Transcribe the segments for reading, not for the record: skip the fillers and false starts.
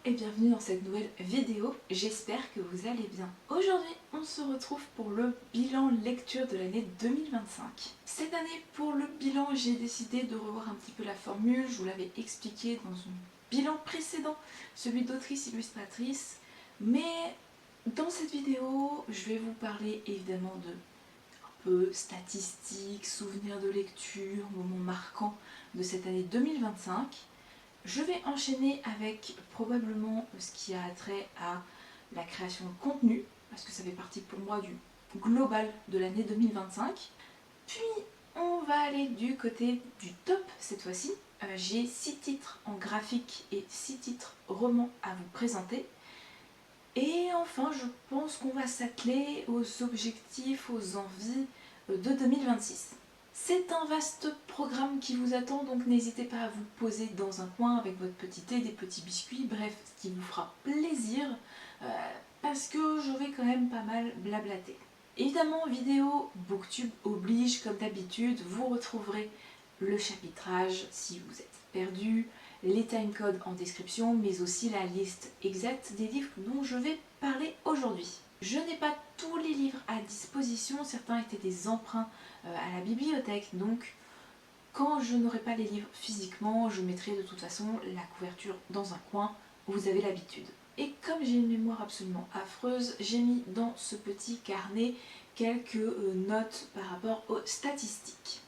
et bienvenue dans cette nouvelle vidéo, j'espère que vous allez bien. Aujourd'hui, on se retrouve pour le bilan lecture de l'année 2025. Cette année, pour le bilan, j'ai décidé de revoir un petit peu la formule, je vous l'avais expliqué dans un bilan précédent, celui d'autrice illustratrice, mais dans cette vidéo, je vais vous parler évidemment de statistiques, souvenirs de lecture, moments marquants de cette année 2025. Je vais enchaîner avec probablement ce qui a trait à la création de contenu, parce que ça fait partie pour moi du global de l'année 2025. Puis on va aller du côté du top cette fois-ci. J'ai 6 titres en graphique et 6 titres romans à vous présenter. Et enfin, je pense qu'on va s'atteler aux objectifs, aux envies de 2026. C'est un vaste programme qui vous attend, donc n'hésitez pas à vous poser dans un coin avec votre petit thé, des petits biscuits, bref, ce qui vous fera plaisir, parce que je vais quand même pas mal blablater. Évidemment, vidéo Booktube oblige, comme d'habitude, vous retrouverez le chapitrage si vous êtes perdu, les timecodes en description, mais aussi la liste exacte des livres dont je vais parler aujourd'hui. Je n'ai pas tous les livres à disposition, certains étaient des emprunts à la bibliothèque, donc quand je n'aurai pas les livres physiquement, je mettrai de toute façon la couverture dans un coin, vous avez l'habitude. Et comme j'ai une mémoire absolument affreuse, j'ai mis dans ce petit carnet quelques notes par rapport aux statistiques.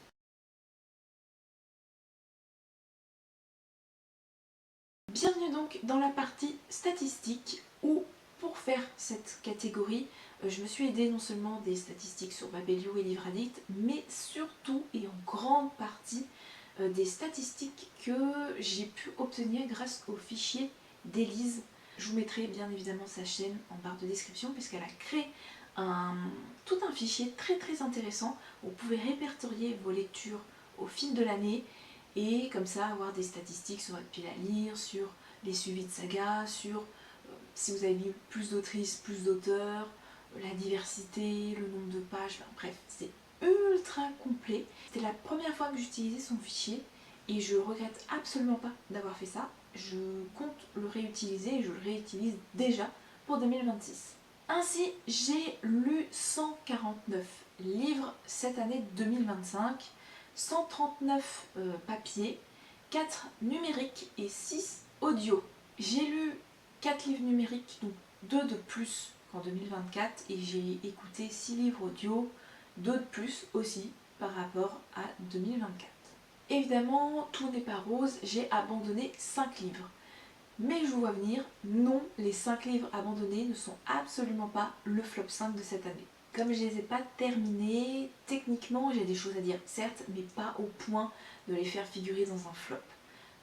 Bienvenue donc dans la partie statistique où, pour faire cette catégorie, je me suis aidée non seulement des statistiques sur Babelio et Livre Addict, mais surtout et en grande partie des statistiques que j'ai pu obtenir grâce au fichier d'Élise. Je vous mettrai bien évidemment sa chaîne en barre de description puisqu'elle a créé tout un fichier très intéressant où vous pouvez répertorier vos lectures au fil de l'année et comme ça avoir des statistiques sur votre pile à lire, sur les suivis de saga, sur si vous avez lu plus d'autrices, plus d'auteurs, la diversité, le nombre de pages, enfin, bref, c'est ultra complet. C'était la première fois que j'utilisais son fichier et je regrette absolument pas d'avoir fait ça. Je compte le réutiliser et je le réutilise déjà pour 2026. Ainsi, j'ai lu 149 livres cette année 2025, 139 papiers, 4 numériques et 6 audio. J'ai lu 4 livres numériques, donc 2 de plus qu'en 2024, et j'ai écouté 6 livres audio, 2 de plus aussi par rapport à 2024. Évidemment, tout n'est pas rose, j'ai abandonné 5 livres. Mais je vous vois venir, non, les 5 livres abandonnés ne sont absolument pas le flop 5 de cette année. Comme je ne les ai pas terminés, techniquement j'ai des choses à dire, certes, mais pas au point de les faire figurer dans un flop.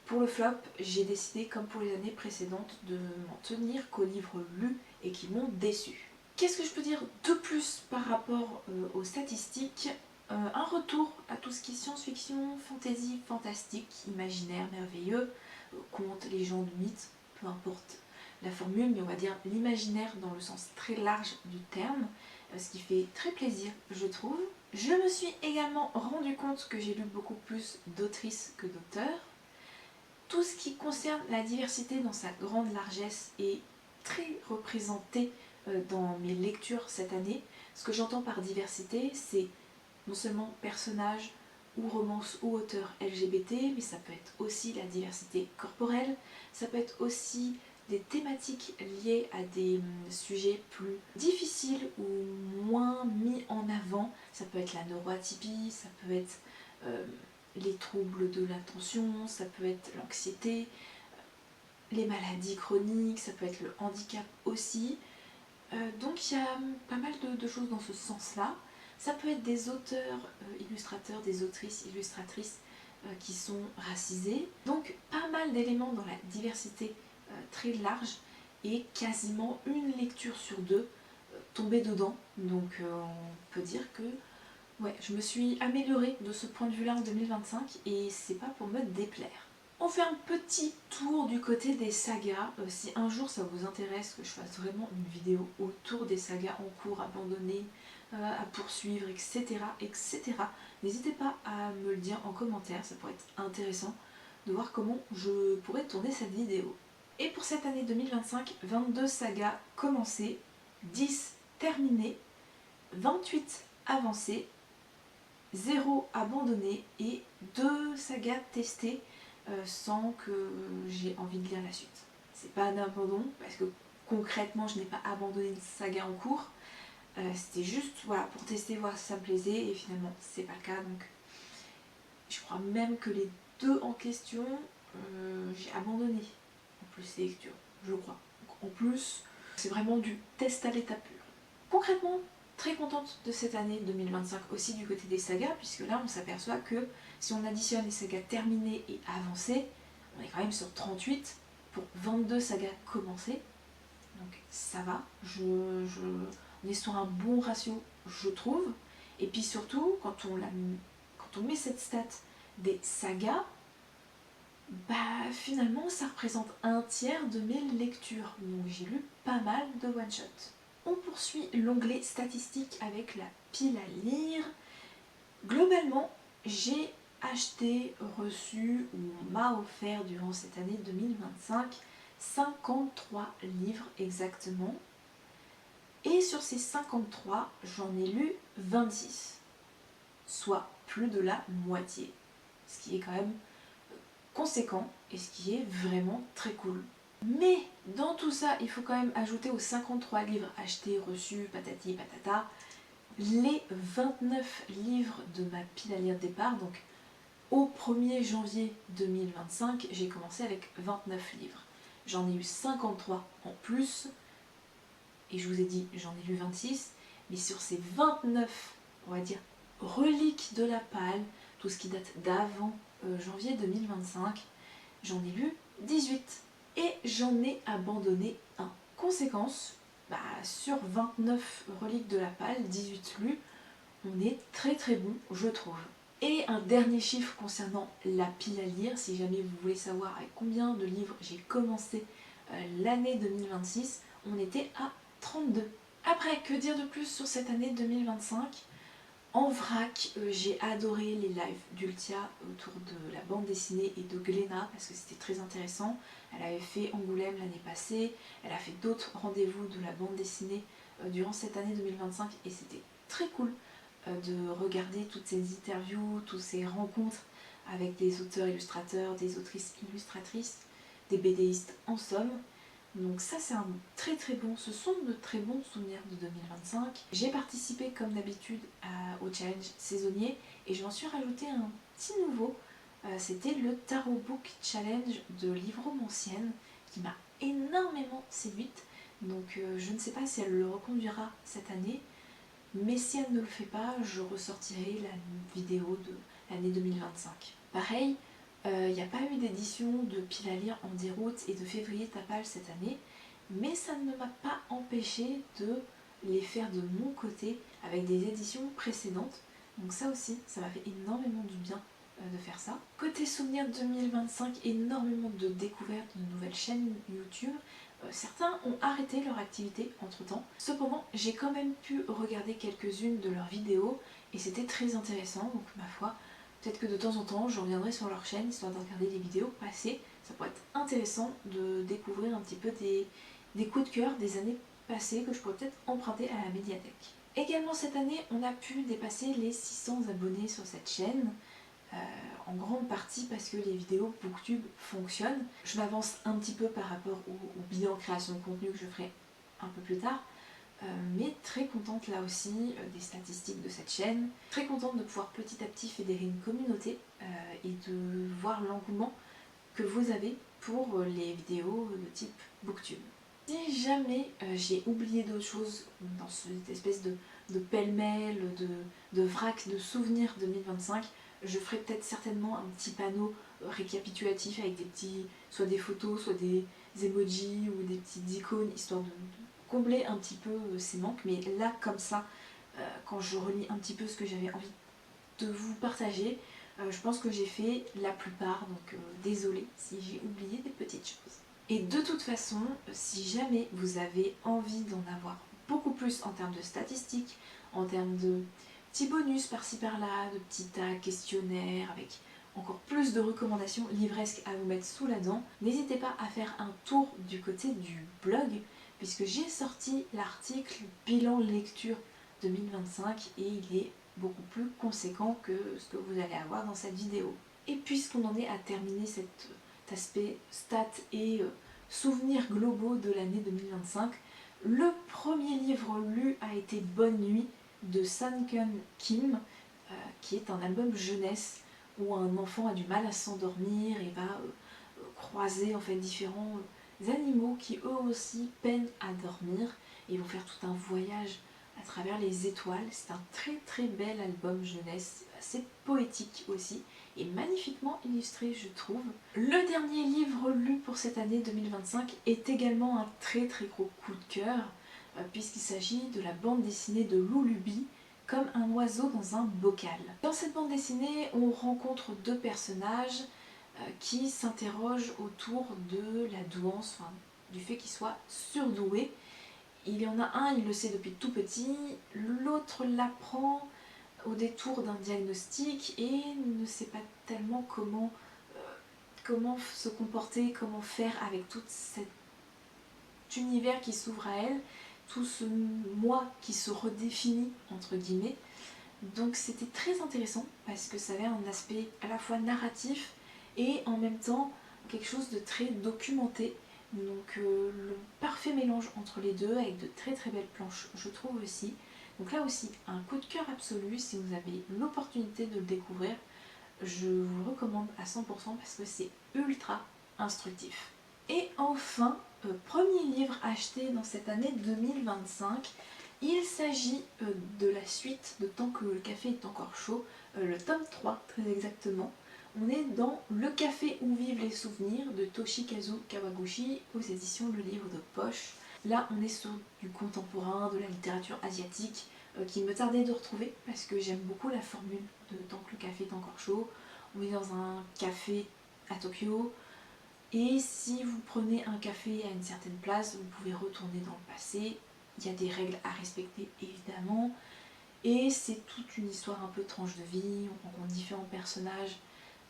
Pour le flop, j'ai décidé, comme pour les années précédentes, de m'en tenir qu'aux livres lus et qui m'ont déçu. Qu'est-ce que je peux dire de plus par rapport aux statistiques? Un retour à tout ce qui est science-fiction, fantasy, fantastique, imaginaire, merveilleux, contes, légendes, mythes, peu importe la formule, mais on va dire l'imaginaire dans le sens très large du terme, ce qui fait très plaisir, je trouve. Je me suis également rendu compte que j'ai lu beaucoup plus d'autrices que d'auteurs. Tout ce qui concerne la diversité dans sa grande largesse est très représenté dans mes lectures cette année. Ce que j'entends par diversité, c'est non seulement personnages ou romances ou auteurs LGBT, mais ça peut être aussi la diversité corporelle, ça peut être aussi des thématiques liées à des sujets plus difficiles ou moins mis en avant. Ça peut être la neuroatypie, ça peut être les troubles de l'attention, ça peut être l'anxiété, les maladies chroniques, ça peut être le handicap aussi. Donc il y a pas mal de choses dans ce sens-là. Ça peut être des auteurs, illustrateurs, des autrices, illustratrices qui sont racisés. Donc pas mal d'éléments dans la diversité très large et quasiment une lecture sur deux tombée dedans. Donc on peut dire que ouais, je me suis améliorée de ce point de vue-là en 2025 et c'est pas pour me déplaire. On fait un petit tour du côté des sagas. Si un jour ça vous intéresse que je fasse vraiment une vidéo autour des sagas en cours, abandonnées, à poursuivre, etc. N'hésitez pas à me le dire en commentaire, ça pourrait être intéressant de voir comment je pourrais tourner cette vidéo. Et pour cette année 2025, 22 sagas commencées, 10 terminées, 28 avancées, 0 abandonné et 2 sagas testées sans que j'ai envie de lire la suite. C'est pas un abandon parce que concrètement je n'ai pas abandonné une saga en cours. C'était juste voilà, pour tester, voir si ça me plaisait et finalement c'est pas le cas. Donc je crois même que les 2 en question j'ai abandonné en plus ces lectures, je crois. Donc, en plus c'est vraiment du test à l'état pur. Concrètement, très contente de cette année 2025 aussi du côté des sagas, puisque là on s'aperçoit que si on additionne les sagas terminées et avancées, on est quand même sur 38 pour 22 sagas commencées. Donc ça va, on est sur un bon ratio, je trouve. Et puis surtout, quand on met cette stat des sagas, bah finalement ça représente un tiers de mes lectures. Donc j'ai lu pas mal de one-shot. On poursuit l'onglet statistiques avec la pile à lire. Globalement, j'ai acheté, reçu ou on m'a offert durant cette année 2025 53 livres exactement. Et sur ces 53, j'en ai lu 26, soit plus de la moitié. Ce qui est quand même conséquent et ce qui est vraiment très cool. Mais dans tout ça, il faut quand même ajouter aux 53 livres achetés, reçus, patati patata, les 29 livres de ma pile à lire de départ. Donc au 1er janvier 2025, j'ai commencé avec 29 livres. J'en ai eu 53 en plus, et je vous ai dit, j'en ai lu 26, mais sur ces 29, on va dire, reliques de la palle, tout ce qui date d'avant janvier 2025, j'en ai lu 18. Et j'en ai abandonné un. Conséquence, sur 29 reliques de la palle, 18 lus, on est très très bon, je trouve. Et un dernier chiffre concernant la pile à lire, si jamais vous voulez savoir avec combien de livres j'ai commencé l'année 2026, on était à 32. Après, que dire de plus sur cette année 2025 ? En vrac, j'ai adoré les lives d'Ultia autour de la bande dessinée et de Glénat parce que c'était très intéressant. Elle avait fait Angoulême l'année passée, elle a fait d'autres rendez-vous de la bande dessinée durant cette année 2025 et c'était très cool de regarder toutes ces interviews, toutes ces rencontres avec des auteurs illustrateurs, des autrices illustratrices, des BDistes en somme. Donc ça c'est un très très bon, ce sont de très bons souvenirs de 2025. J'ai participé comme d'habitude au challenge saisonnier et je m'en suis rajouté un petit nouveau. C'était le Tarot Book Challenge de Livromancienne qui m'a énormément séduite. Donc je ne sais pas si elle le reconduira cette année, mais si elle ne le fait pas, je ressortirai la vidéo de l'année 2025. Pareil, il n'y a pas eu d'édition de pile à lire en déroute et de février tapage cette année, mais ça ne m'a pas empêché de les faire de mon côté avec des éditions précédentes. Donc ça aussi, ça m'a fait énormément du bien de faire ça. Côté souvenir 2025, énormément de découvertes de nouvelles chaînes YouTube. Certains ont arrêté leur activité entre temps. Cependant, j'ai quand même pu regarder quelques-unes de leurs vidéos et c'était très intéressant, donc ma foi, peut-être que de temps en temps, je reviendrai sur leur chaîne histoire de regarder les vidéos passées. Ça pourrait être intéressant de découvrir un petit peu des coups de cœur des années passées que je pourrais peut-être emprunter à la médiathèque. Également cette année, on a pu dépasser les 600 abonnés sur cette chaîne. En grande partie parce que les vidéos Booktube fonctionnent. Je m'avance un petit peu par rapport au bilan création de contenu que je ferai un peu plus tard, mais très contente là aussi des statistiques de cette chaîne, très contente de pouvoir petit à petit fédérer une communauté et de voir l'engouement que vous avez pour les vidéos de type Booktube. Si jamais j'ai oublié d'autres choses dans cette espèce de pêle-mêle, de vrac de souvenirs 2025, je ferai peut-être certainement un petit panneau récapitulatif avec des petits, soit des photos, soit des emojis ou des petites icônes, histoire de combler un petit peu ces manques. Mais là, comme ça, quand je relis un petit peu ce que j'avais envie de vous partager, je pense que j'ai fait la plupart, donc désolée si j'ai oublié des petites choses. Et de toute façon, si jamais vous avez envie d'en avoir beaucoup plus en termes de statistiques, en termes de petits bonus par-ci par-là, de petits tags, questionnaires avec encore plus de recommandations livresques à vous mettre sous la dent, n'hésitez pas à faire un tour du côté du blog, puisque j'ai sorti l'article bilan lecture 2025 et il est beaucoup plus conséquent que ce que vous allez avoir dans cette vidéo. Et puisqu'on en est à terminer cet aspect stats et souvenirs globaux de l'année 2025, le premier livre lu a été Bonne Nuit de San-Kun Kim, qui est un album jeunesse où un enfant a du mal à s'endormir et va croiser en fait différents animaux qui eux aussi peinent à dormir et vont faire tout un voyage à travers les étoiles. C'est un très très bel album jeunesse, assez poétique aussi et magnifiquement illustré je trouve. Le dernier livre lu pour cette année 2025 est également un très très gros coup de cœur puisqu'il s'agit de la bande dessinée de Lulubi, Comme un oiseau dans un bocal. Dans cette bande dessinée, on rencontre deux personnages qui s'interrogent autour de la douance, enfin, du fait qu'ils soient surdoués. Il y en a un, il le sait depuis tout petit, l'autre l'apprend au détour d'un diagnostic et ne sait pas tellement comment se comporter, comment faire avec tout cet univers qui s'ouvre à elle, tout ce moi qui se redéfinit entre guillemets. Donc c'était très intéressant parce que ça avait un aspect à la fois narratif et en même temps quelque chose de très documenté. Donc le parfait mélange entre les deux avec de très très belles planches je trouve aussi. Donc là aussi un coup de cœur absolu si vous avez l'opportunité de le découvrir. Je vous le recommande à 100% parce que c'est ultra instructif. Et enfin, premier livre acheté dans cette année 2025, il s'agit de la suite de Tant que le café est encore chaud, le tome 3 très exactement. On est dans Le café où vivent les souvenirs de Toshikazu Kawaguchi aux éditions Le Livre de Poche. Là on est sur du contemporain, de la littérature asiatique qui me tardait de retrouver parce que j'aime beaucoup la formule de Tant que le café est encore chaud. On est dans un café à Tokyo et si vous prenez un café à une certaine place, vous pouvez retourner dans le passé. Il y a des règles à respecter évidemment et c'est toute une histoire un peu tranche de vie, on rencontre différents personnages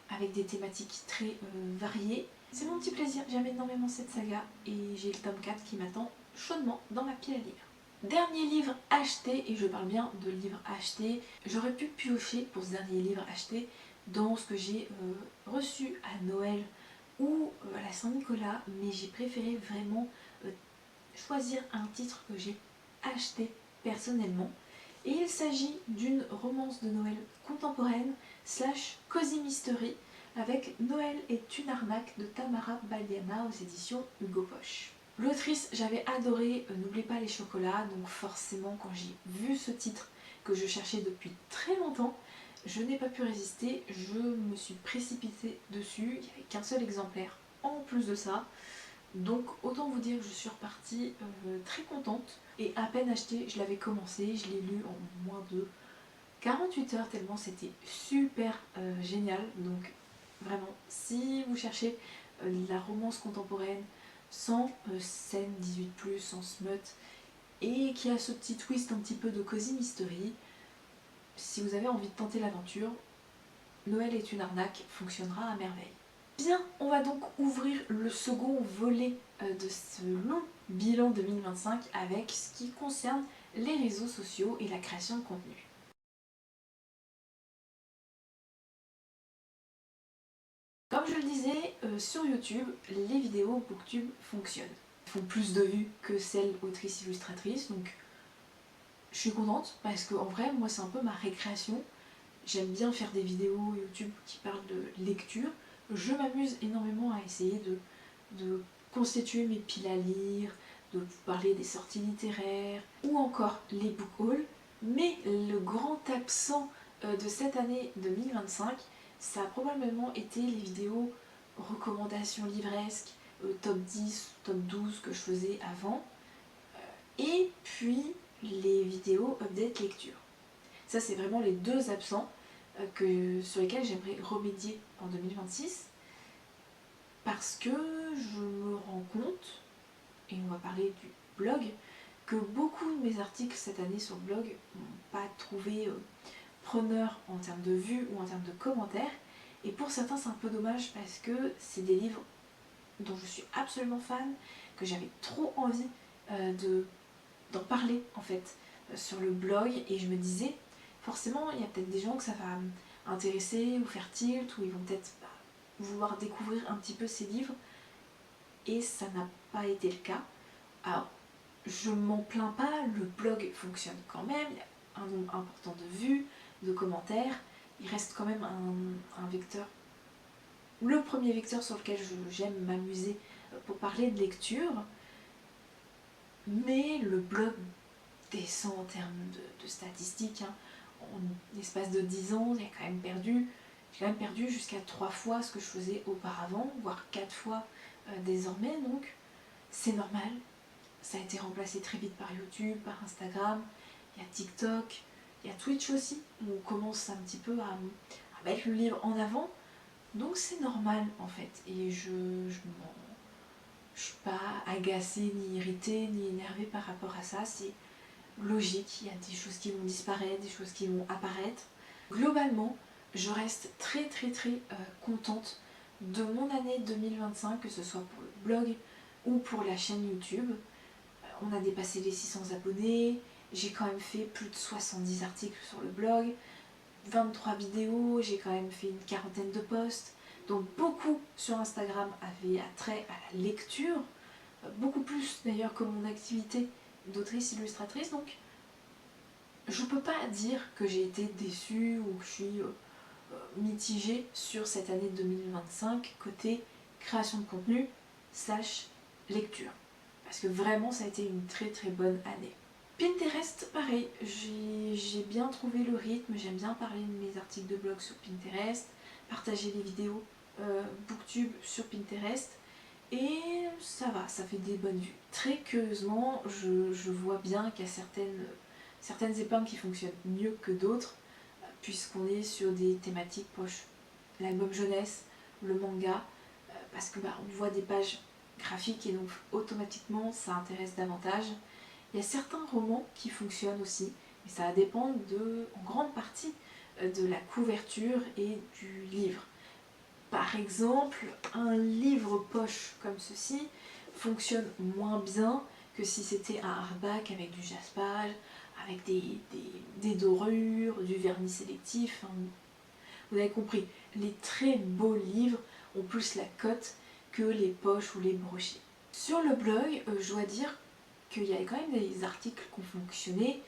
avec des thématiques très variées. C'est mon petit plaisir, j'aime énormément cette saga et j'ai le tome 4 qui m'attend chaudement dans ma pile à lire. Dernier livre acheté, et je parle bien de livres achetés, j'aurais pu piocher pour ce dernier livre acheté dans ce que j'ai reçu à Noël ou à la Saint-Nicolas, mais j'ai préféré vraiment choisir un titre que j'ai acheté personnellement. Et il s'agit d'une romance de Noël contemporaine slash cozy mystery avec Noël est une arnaque de Tamara Baldiana aux éditions Hugo Poche. L'autrice, j'avais adoré N'oublie pas les chocolats, donc forcément quand j'ai vu ce titre que je cherchais depuis très longtemps, je n'ai pas pu résister, je me suis précipitée dessus, il n'y avait qu'un seul exemplaire en plus de ça. Donc autant vous dire que je suis repartie très contente et à peine acheté, je l'avais commencé, je l'ai lu en moins de 48 heures tellement c'était super génial. Donc vraiment, si vous cherchez la romance contemporaine sans scène 18+, sans smut et qui a ce petit twist un petit peu de cozy mystery, si vous avez envie de tenter l'aventure, Noël est une arnaque fonctionnera à merveille. Bien, on va donc ouvrir le second volet de ce long bilan 2025 avec ce qui concerne les réseaux sociaux et la création de contenu. Comme je le disais, sur YouTube, les vidéos Booktube fonctionnent. Ils font plus de vues que celles autrices-illustratrices, donc je suis contente parce qu'en vrai, moi c'est un peu ma récréation. J'aime bien faire des vidéos YouTube qui parlent de lecture. Je m'amuse énormément à essayer de constituer mes piles à lire, de vous parler des sorties littéraires ou encore les book hauls. Mais le grand absent de cette année 2025, ça a probablement été les vidéos recommandations livresques, top 10, top 12 que je faisais avant, et puis les vidéos update lecture. Ça c'est vraiment les deux absents sur lesquels j'aimerais remédier en 2026 parce que je me rends compte, et on va parler du blog, que beaucoup de mes articles cette année sur le blog n'ont pas trouvé preneur en termes de vues ou en termes de commentaires Et pour certains c'est un peu dommage parce que c'est des livres dont je suis absolument fan, que j'avais trop envie d'en parler en fait sur le blog, et je me disais forcément il y a peut-être des gens que ça va intéresser ou faire tilt, ou ils vont peut-être vouloir découvrir un petit peu ces livres, et ça n'a pas été le cas. Alors je m'en plains pas, le blog fonctionne quand même, il y a un nombre important de vues, de commentaires, il reste quand même un vecteur, le premier vecteur sur lequel j'aime m'amuser pour parler de lecture, mais le blog descend en termes de statistiques. Hein. En l'espace de 10 ans, j'ai quand même perdu jusqu'à 3 fois ce que je faisais auparavant, voire 4 fois désormais, donc c'est normal. Ça a été remplacé très vite par YouTube, par Instagram, il y a TikTok, il y a Twitch aussi, où on commence un petit peu à mettre le livre en avant, donc c'est normal en fait, et je suis pas agacée, ni irritée, ni énervée par rapport à ça, c'est logique, il y a des choses qui vont disparaître, des choses qui vont apparaître. Globalement, je reste très contente de mon année 2025, que ce soit pour le blog ou pour la chaîne YouTube. On a dépassé les 600 abonnés, j'ai quand même fait plus de 70 articles sur le blog, 23 vidéos, j'ai quand même fait une quarantaine de posts, donc beaucoup sur Instagram avaient attrait à la lecture, beaucoup plus d'ailleurs que mon activité d'autrice illustratrice, donc je peux pas dire que j'ai été déçue ou que je suis mitigée sur cette année 2025 côté création de contenu slash lecture, parce que vraiment ça a été une très bonne année. Pinterest, pareil, j'ai bien trouvé le rythme, j'aime bien parler de mes articles de blog sur Pinterest, partager les vidéos Booktube sur Pinterest, et ça va, ça fait des bonnes vues. Très curieusement, je vois bien qu'il y a certaines épingles qui fonctionnent mieux que d'autres, puisqu'on est sur des thématiques proches, l'album jeunesse, le manga, parce que on voit des pages graphiques et donc automatiquement ça intéresse davantage. Il y a certains romans qui fonctionnent aussi, mais ça va dépendre en grande partie de la couverture et du livre. Par exemple, un livre poche comme ceci fonctionne moins bien que si c'était un hardback avec du jaspage, avec des dorures, du vernis sélectif. Hein. Vous avez compris, les très beaux livres ont plus la cote que les poches ou les brochets. Sur le blog, je dois dire qu'il y a quand même des articles qui ont fonctionné,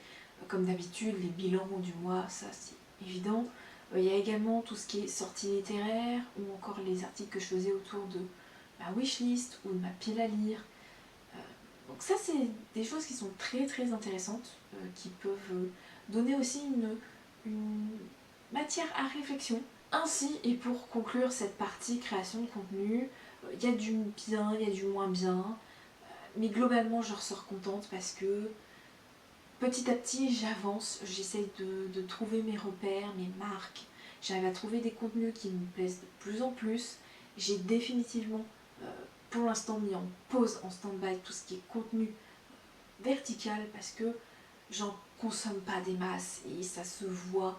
comme d'habitude les bilans du mois, ça c'est évident. Il y a également tout ce qui est sortie littéraire, ou encore les articles que je faisais autour de ma wishlist ou de ma pile à lire. Donc ça c'est des choses qui sont très intéressantes, qui peuvent donner aussi une matière à réflexion. Ainsi, et pour conclure cette partie création de contenu, il y a du bien, il y a du moins bien, mais globalement je ressors contente parce que petit à petit j'avance, j'essaye de trouver mes repères, mes marques, j'arrive à trouver des contenus qui me plaisent de plus en plus. J'ai définitivement pour l'instant mis en pause, en stand-by, tout ce qui est contenu vertical parce que j'en consomme pas des masses et ça se voit,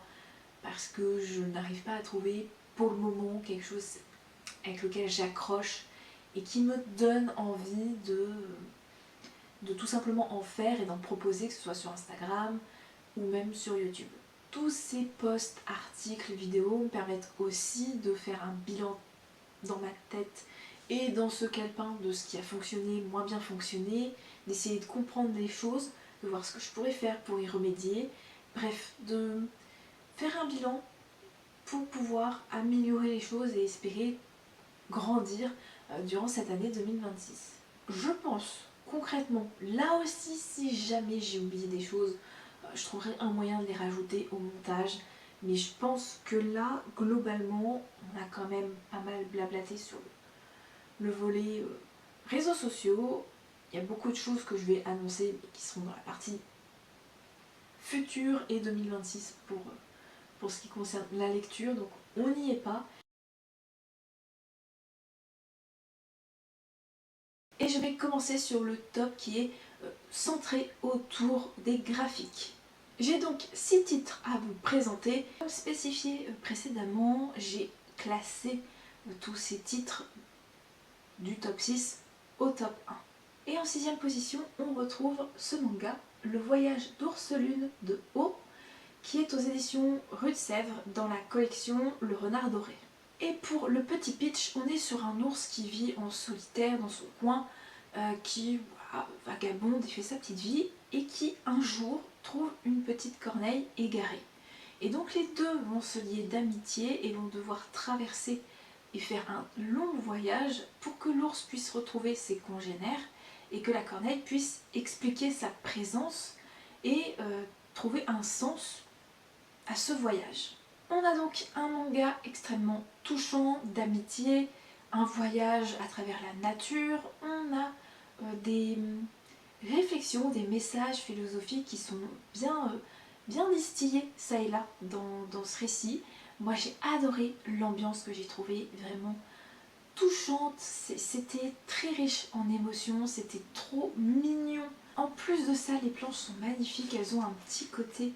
parce que je n'arrive pas à trouver pour le moment quelque chose avec lequel j'accroche et qui me donne envie de tout simplement en faire et d'en proposer, que ce soit sur Instagram ou même sur YouTube. Tous ces posts, articles, vidéos me permettent aussi de faire un bilan dans ma tête et dans ce calepin de ce qui a fonctionné, moins bien fonctionné, d'essayer de comprendre les choses, de voir ce que je pourrais faire pour y remédier, bref, de faire un bilan pour pouvoir améliorer les choses et espérer grandir durant cette année 2026. Je pense concrètement, là aussi si jamais j'ai oublié des choses, je trouverai un moyen de les rajouter au montage, mais je pense que là, globalement, on a quand même pas mal blablaté sur le volet réseaux sociaux. Il y a beaucoup de choses que je vais annoncer et qui seront dans la partie future et 2026 pour ce qui concerne la lecture, donc on n'y est pas. Et je vais commencer sur le top qui est centré autour des graphiques. J'ai donc 6 titres à vous présenter. Comme spécifié précédemment, j'ai classer tous ces titres du top 6 au top 1. Et en 6ème position, on retrouve ce manga, Le Voyage d'Ourselune de O, qui est aux éditions Rue de Sèvres dans la collection Le Renard Doré. Et pour le petit pitch, on est sur un ours qui vit en solitaire dans son coin, qui voilà, vagabonde et fait sa petite vie, et qui un jour trouve une petite corneille égarée. Et donc les deux vont se lier d'amitié et vont devoir traverser et faire un long voyage pour que l'ours puisse retrouver ses congénères et que la corneille puisse expliquer sa présence et trouver un sens à ce voyage. On a donc un manga extrêmement touchant, d'amitié, un voyage à travers la nature, on a des réflexions, des messages philosophiques qui sont bien distillés ça et là dans ce récit. Moi j'ai adoré l'ambiance que j'ai trouvée vraiment touchante, c'était très riche en émotions, c'était trop mignon. En plus de ça, les planches sont magnifiques, elles ont un petit côté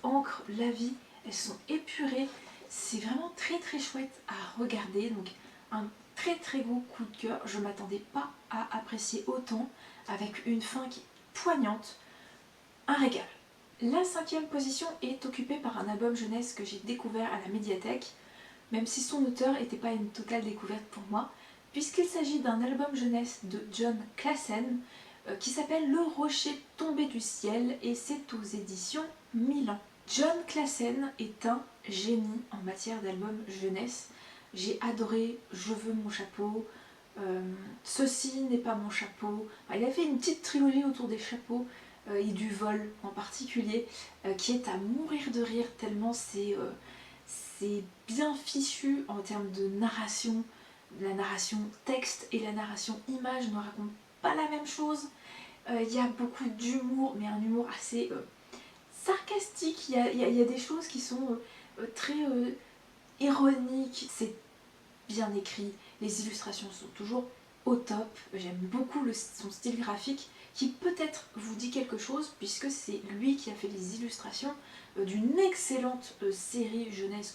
encre, la vie, elles sont épurées, c'est vraiment très chouette à regarder, donc un très gros coup de cœur, je ne m'attendais pas à apprécier autant, avec une fin qui est poignante, un régal. La 5ème position est occupée par un album jeunesse que j'ai découvert à la médiathèque, même si son auteur n'était pas une totale découverte pour moi, puisqu'il s'agit d'un album jeunesse de John Classen qui s'appelle Le Rocher tombé du ciel et c'est aux éditions Milan. John Classen est un génie en matière d'album jeunesse. J'ai adoré Je veux mon chapeau, Ceci n'est pas mon chapeau. Il a fait une petite trilogie autour des chapeaux et du vol en particulier qui est à mourir de rire tellement c'est bien fichu en termes de narration. La narration texte et la narration image ne racontent pas la même chose. Il y a beaucoup d'humour, mais un humour assez sarcastique. Il y a des choses qui sont très ironiques. C'est bien écrit. Les illustrations sont toujours au top. J'aime beaucoup son style graphique qui peut-être vous dit quelque chose puisque c'est lui qui a fait les illustrations d'une excellente série jeunesse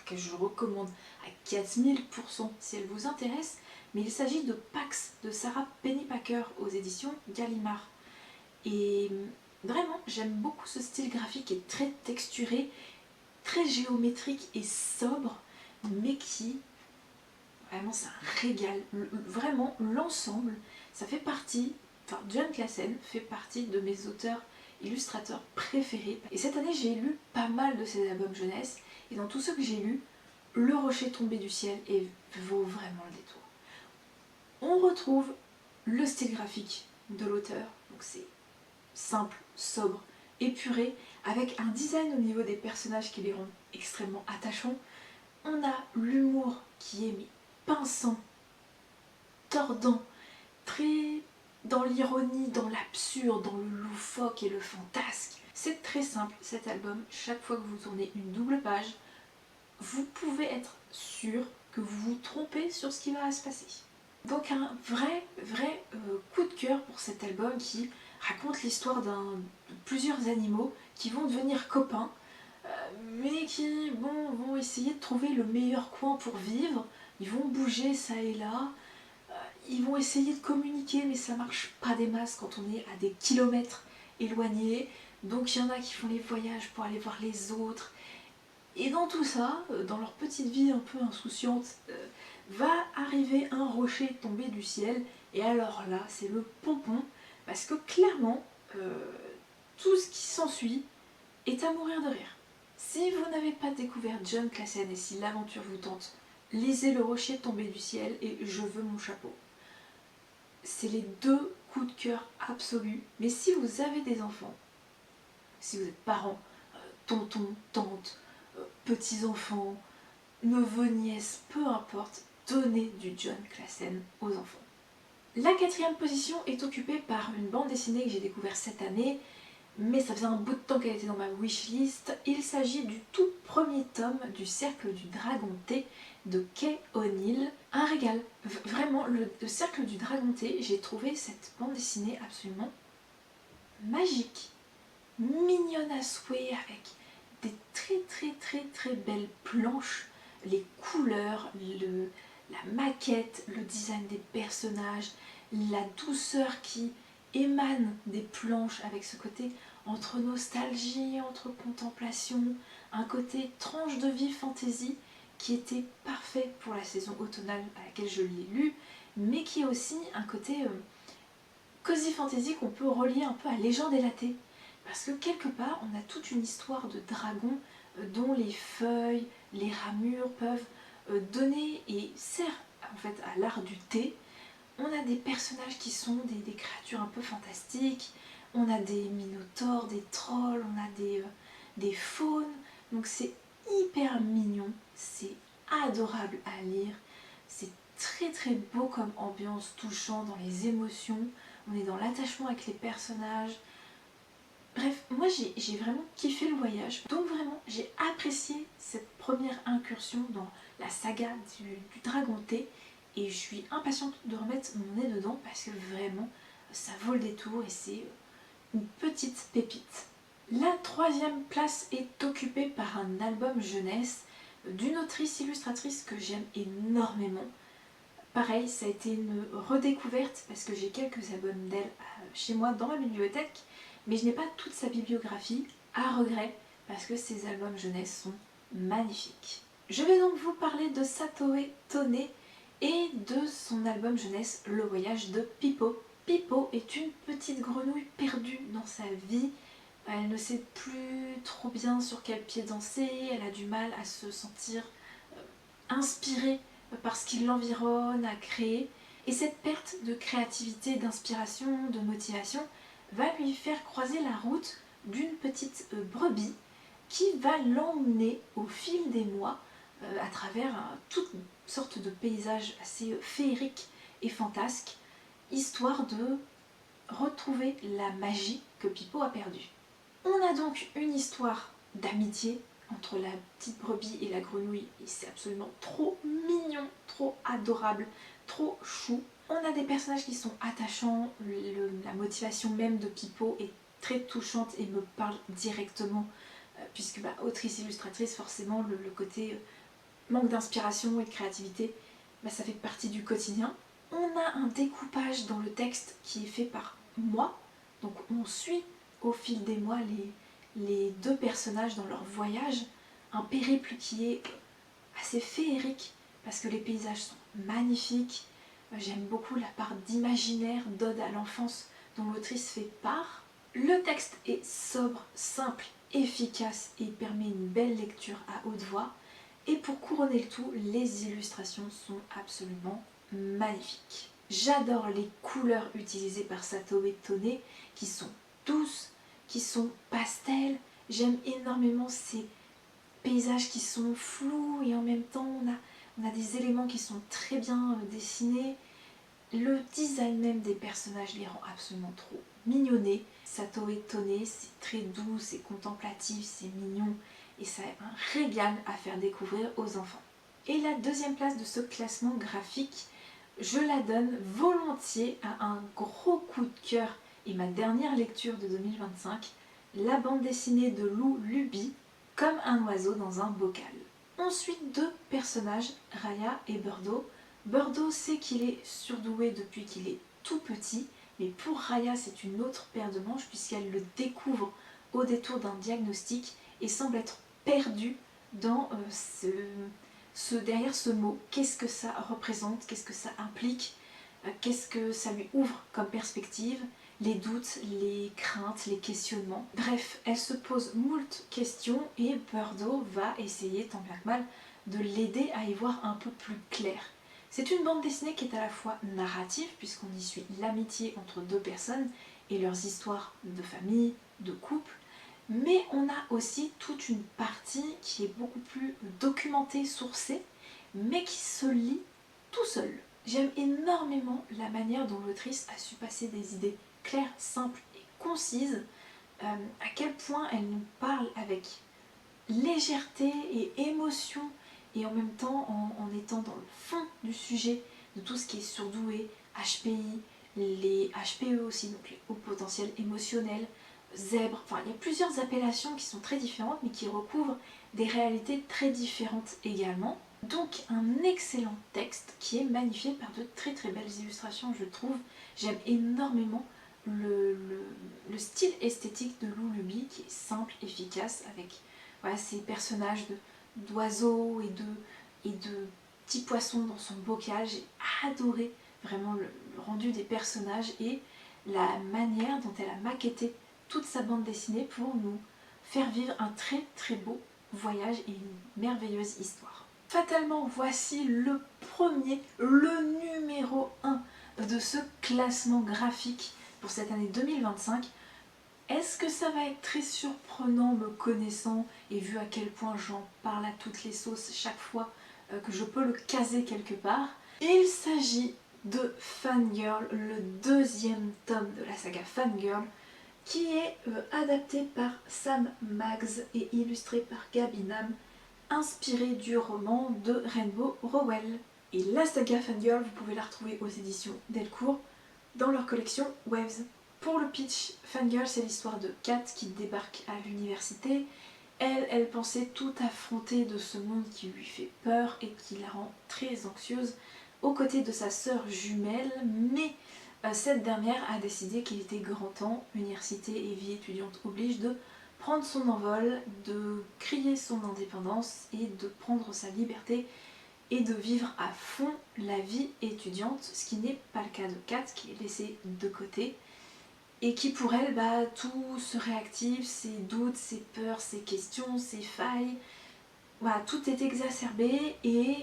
que je recommande à 4000% si elle vous intéresse, mais il s'agit de Pax de Sarah Pennypacker aux éditions Gallimard. Et vraiment, j'aime beaucoup ce style graphique qui est très texturé, très géométrique et sobre, mais qui, vraiment c'est un régal. Vraiment, l'ensemble, ça fait partie, enfin John Classen fait partie de mes auteurs illustrateurs préférés. Et cette année, j'ai lu pas mal de ses albums jeunesse, et dans tous ceux que j'ai lus, Le Rocher tombé du ciel vaut vraiment le détour. On retrouve le style graphique de l'auteur, donc c'est simple, sobre, épuré, avec un design au niveau des personnages qui les rend extrêmement attachants. On a l'humour qui est pinçant, tordant, très dans l'ironie, dans l'absurde, dans le loufoque et le fantasque. C'est très simple cet album, chaque fois que vous tournez une double page, vous pouvez être sûr que vous vous trompez sur ce qui va se passer. Donc un vrai coup de cœur pour cet album qui raconte l'histoire de plusieurs animaux qui vont devenir copains, mais qui vont essayer de trouver le meilleur coin pour vivre. Ils vont bouger ça et là, ils vont essayer de communiquer, mais ça marche pas des masses quand on est à des kilomètres éloignés. Donc il y en a qui font les voyages pour aller voir les autres. Et dans tout ça, dans leur petite vie un peu insouciante, va arriver un rocher tombé du ciel. Et alors là, c'est le pompon, parce que clairement, tout ce qui s'ensuit est à mourir de rire. Si vous n'avez pas découvert John Classen et si l'aventure vous tente, lisez Le Rocher tombé du ciel et Je veux mon chapeau. C'est les deux coups de cœur absolus. Mais si vous avez des enfants, si vous êtes parents, tonton, tante, petits-enfants, neveux, nièces, peu importe, donnez du John Classen aux enfants. La 4ème position est occupée par une bande dessinée que j'ai découverte cette année, mais ça faisait un bout de temps qu'elle était dans ma wishlist. Il s'agit du tout premier tome du Cercle du Dragon T de Kay O'Neill. Un régal, vraiment, le Cercle du Dragon T, j'ai trouvé cette bande dessinée absolument magique, mignonne à souhait, avec des très belles planches les couleurs, la maquette, le design des personnages, la douceur qui émane des planches avec ce côté entre nostalgie, entre contemplation, un côté tranche de vie fantasy qui était parfait pour la saison automnale à laquelle je l'ai lu, mais qui est aussi un côté cozy fantasy qu'on peut relier un peu à Légende élatée. Parce que quelque part, on a toute une histoire de dragons dont les feuilles, les ramures peuvent donner et sert en fait à l'art du thé. On a des personnages qui sont des créatures un peu fantastiques, on a des minotaures, des trolls, on a des faunes, donc c'est hyper mignon, c'est adorable à lire, c'est très très beau comme ambiance, touchant dans les émotions, on est dans l'attachement avec les personnages. Bref, moi j'ai vraiment kiffé le voyage, donc vraiment j'ai apprécié cette première incursion dans la saga du Dragon Thé et je suis impatiente de remettre mon nez dedans parce que vraiment ça vaut le détour et c'est une petite pépite. La troisième place est occupée par un album jeunesse d'une autrice illustratrice que j'aime énormément. Pareil, ça a été une redécouverte parce que j'ai quelques albums d'elle chez moi dans ma bibliothèque, mais je n'ai pas toute sa bibliographie, à regret, parce que ses albums jeunesse sont magnifiques. Je vais donc vous parler de Satoe Tone et de son album jeunesse Le Voyage de Pipo. Pipo est une petite grenouille perdue dans sa vie. Elle ne sait plus trop bien sur quel pied danser, elle a du mal à se sentir inspirée par ce qui l'environne, à créer. Et cette perte de créativité, d'inspiration, de motivation va lui faire croiser la route d'une petite brebis qui va l'emmener au fil des mois à travers toutes sortes de paysages assez féeriques et fantasques, histoire de retrouver la magie que Pipo a perdue. On a donc une histoire d'amitié entre la petite brebis et la grenouille, et c'est absolument trop mignon, trop adorable, trop chou. On a des personnages qui sont attachants, la motivation même de Pipo est très touchante et me parle directement, puisque autrice illustratrice, forcément le côté manque d'inspiration et de créativité, ça fait partie du quotidien. On a un découpage dans le texte qui est fait par moi, donc on suit au fil des mois les deux personnages dans leur voyage, un périple qui est assez féerique parce que les paysages sont magnifiques. J'aime beaucoup la part d'imaginaire, d'ode à l'enfance dont l'autrice fait part. Le texte est sobre, simple, efficace et permet une belle lecture à haute voix. Et pour couronner le tout, les illustrations sont absolument magnifiques. J'adore les couleurs utilisées par Satoe Tone qui sont douces, qui sont pastels. J'aime énormément ces paysages qui sont flous et en même temps on a des éléments qui sont très bien dessinés. Le design même des personnages les rend absolument trop mignonnés. Satoe Tone, c'est très doux, c'est contemplatif, c'est mignon et ça a un régal à faire découvrir aux enfants. Et la deuxième place de ce classement graphique, je la donne volontiers à un gros coup de cœur et ma dernière lecture de 2025, la bande dessinée de Lou Luby, Comme un oiseau dans un bocal. On suit deux personnages, Raya et Birdo. Birdo sait qu'il est surdoué depuis qu'il est tout petit, mais pour Raya c'est une autre paire de manches puisqu'elle le découvre au détour d'un diagnostic et semble être perdue dans derrière ce mot. Qu'est-ce que ça représente? Qu'est-ce que ça implique? Qu'est-ce que ça lui ouvre comme perspective? Les doutes, les craintes, les questionnements. Bref, elle se pose moult questions et Birdo va essayer, tant bien que mal, de l'aider à y voir un peu plus clair. C'est une bande dessinée qui est à la fois narrative, puisqu'on y suit l'amitié entre deux personnes et leurs histoires de famille, de couple, mais on a aussi toute une partie qui est beaucoup plus documentée, sourcée, mais qui se lit tout seul. J'aime énormément la manière dont l'autrice a su passer des idées claires, simples et concises, à quel point elle nous parle avec légèreté et émotion, et en même temps en étant dans le fond du sujet de tout ce qui est surdoué, HPI, les HPE aussi, donc les hauts potentiels émotionnels, zèbres, enfin il y a plusieurs appellations qui sont très différentes mais qui recouvrent des réalités très différentes également. Donc un excellent texte qui est magnifié par de très très belles illustrations, je trouve. J'aime énormément le style esthétique de Lou Luby qui est simple, efficace, avec voilà, ces personnages d'oiseaux et de petits poissons dans son bocal. J'ai adoré vraiment le rendu des personnages et la manière dont elle a maquetté toute sa bande dessinée pour nous faire vivre un très très beau voyage et une merveilleuse histoire. Fatalement, voici le premier, le numéro 1 de ce classement graphique pour cette année 2025. Est-ce que ça va être très surprenant me connaissant et vu à quel point j'en parle à toutes les sauces chaque fois que je peux le caser quelque part? Il s'agit de Fangirl, le deuxième tome de la saga Fangirl, qui est adapté par Sam Maggs et illustré par Gaby Nam, inspiré du roman de Rainbow Rowell. Et la saga Fangirl, vous pouvez la retrouver aux éditions Delcourt dans leur collection Waves. Pour le pitch, Fangirl, c'est l'histoire de Kat qui débarque à l'université. Elle pensait tout affronter de ce monde qui lui fait peur et qui la rend très anxieuse aux côtés de sa sœur jumelle, mais cette dernière a décidé qu'il était grand temps, université et vie étudiante oblige, de prendre son envol, de crier son indépendance et de prendre sa liberté et de vivre à fond la vie étudiante, ce qui n'est pas le cas de Kat qui est laissée de côté et qui pour elle, tout se réactive, ses doutes, ses peurs, ses questions, ses failles, voilà, tout est exacerbé et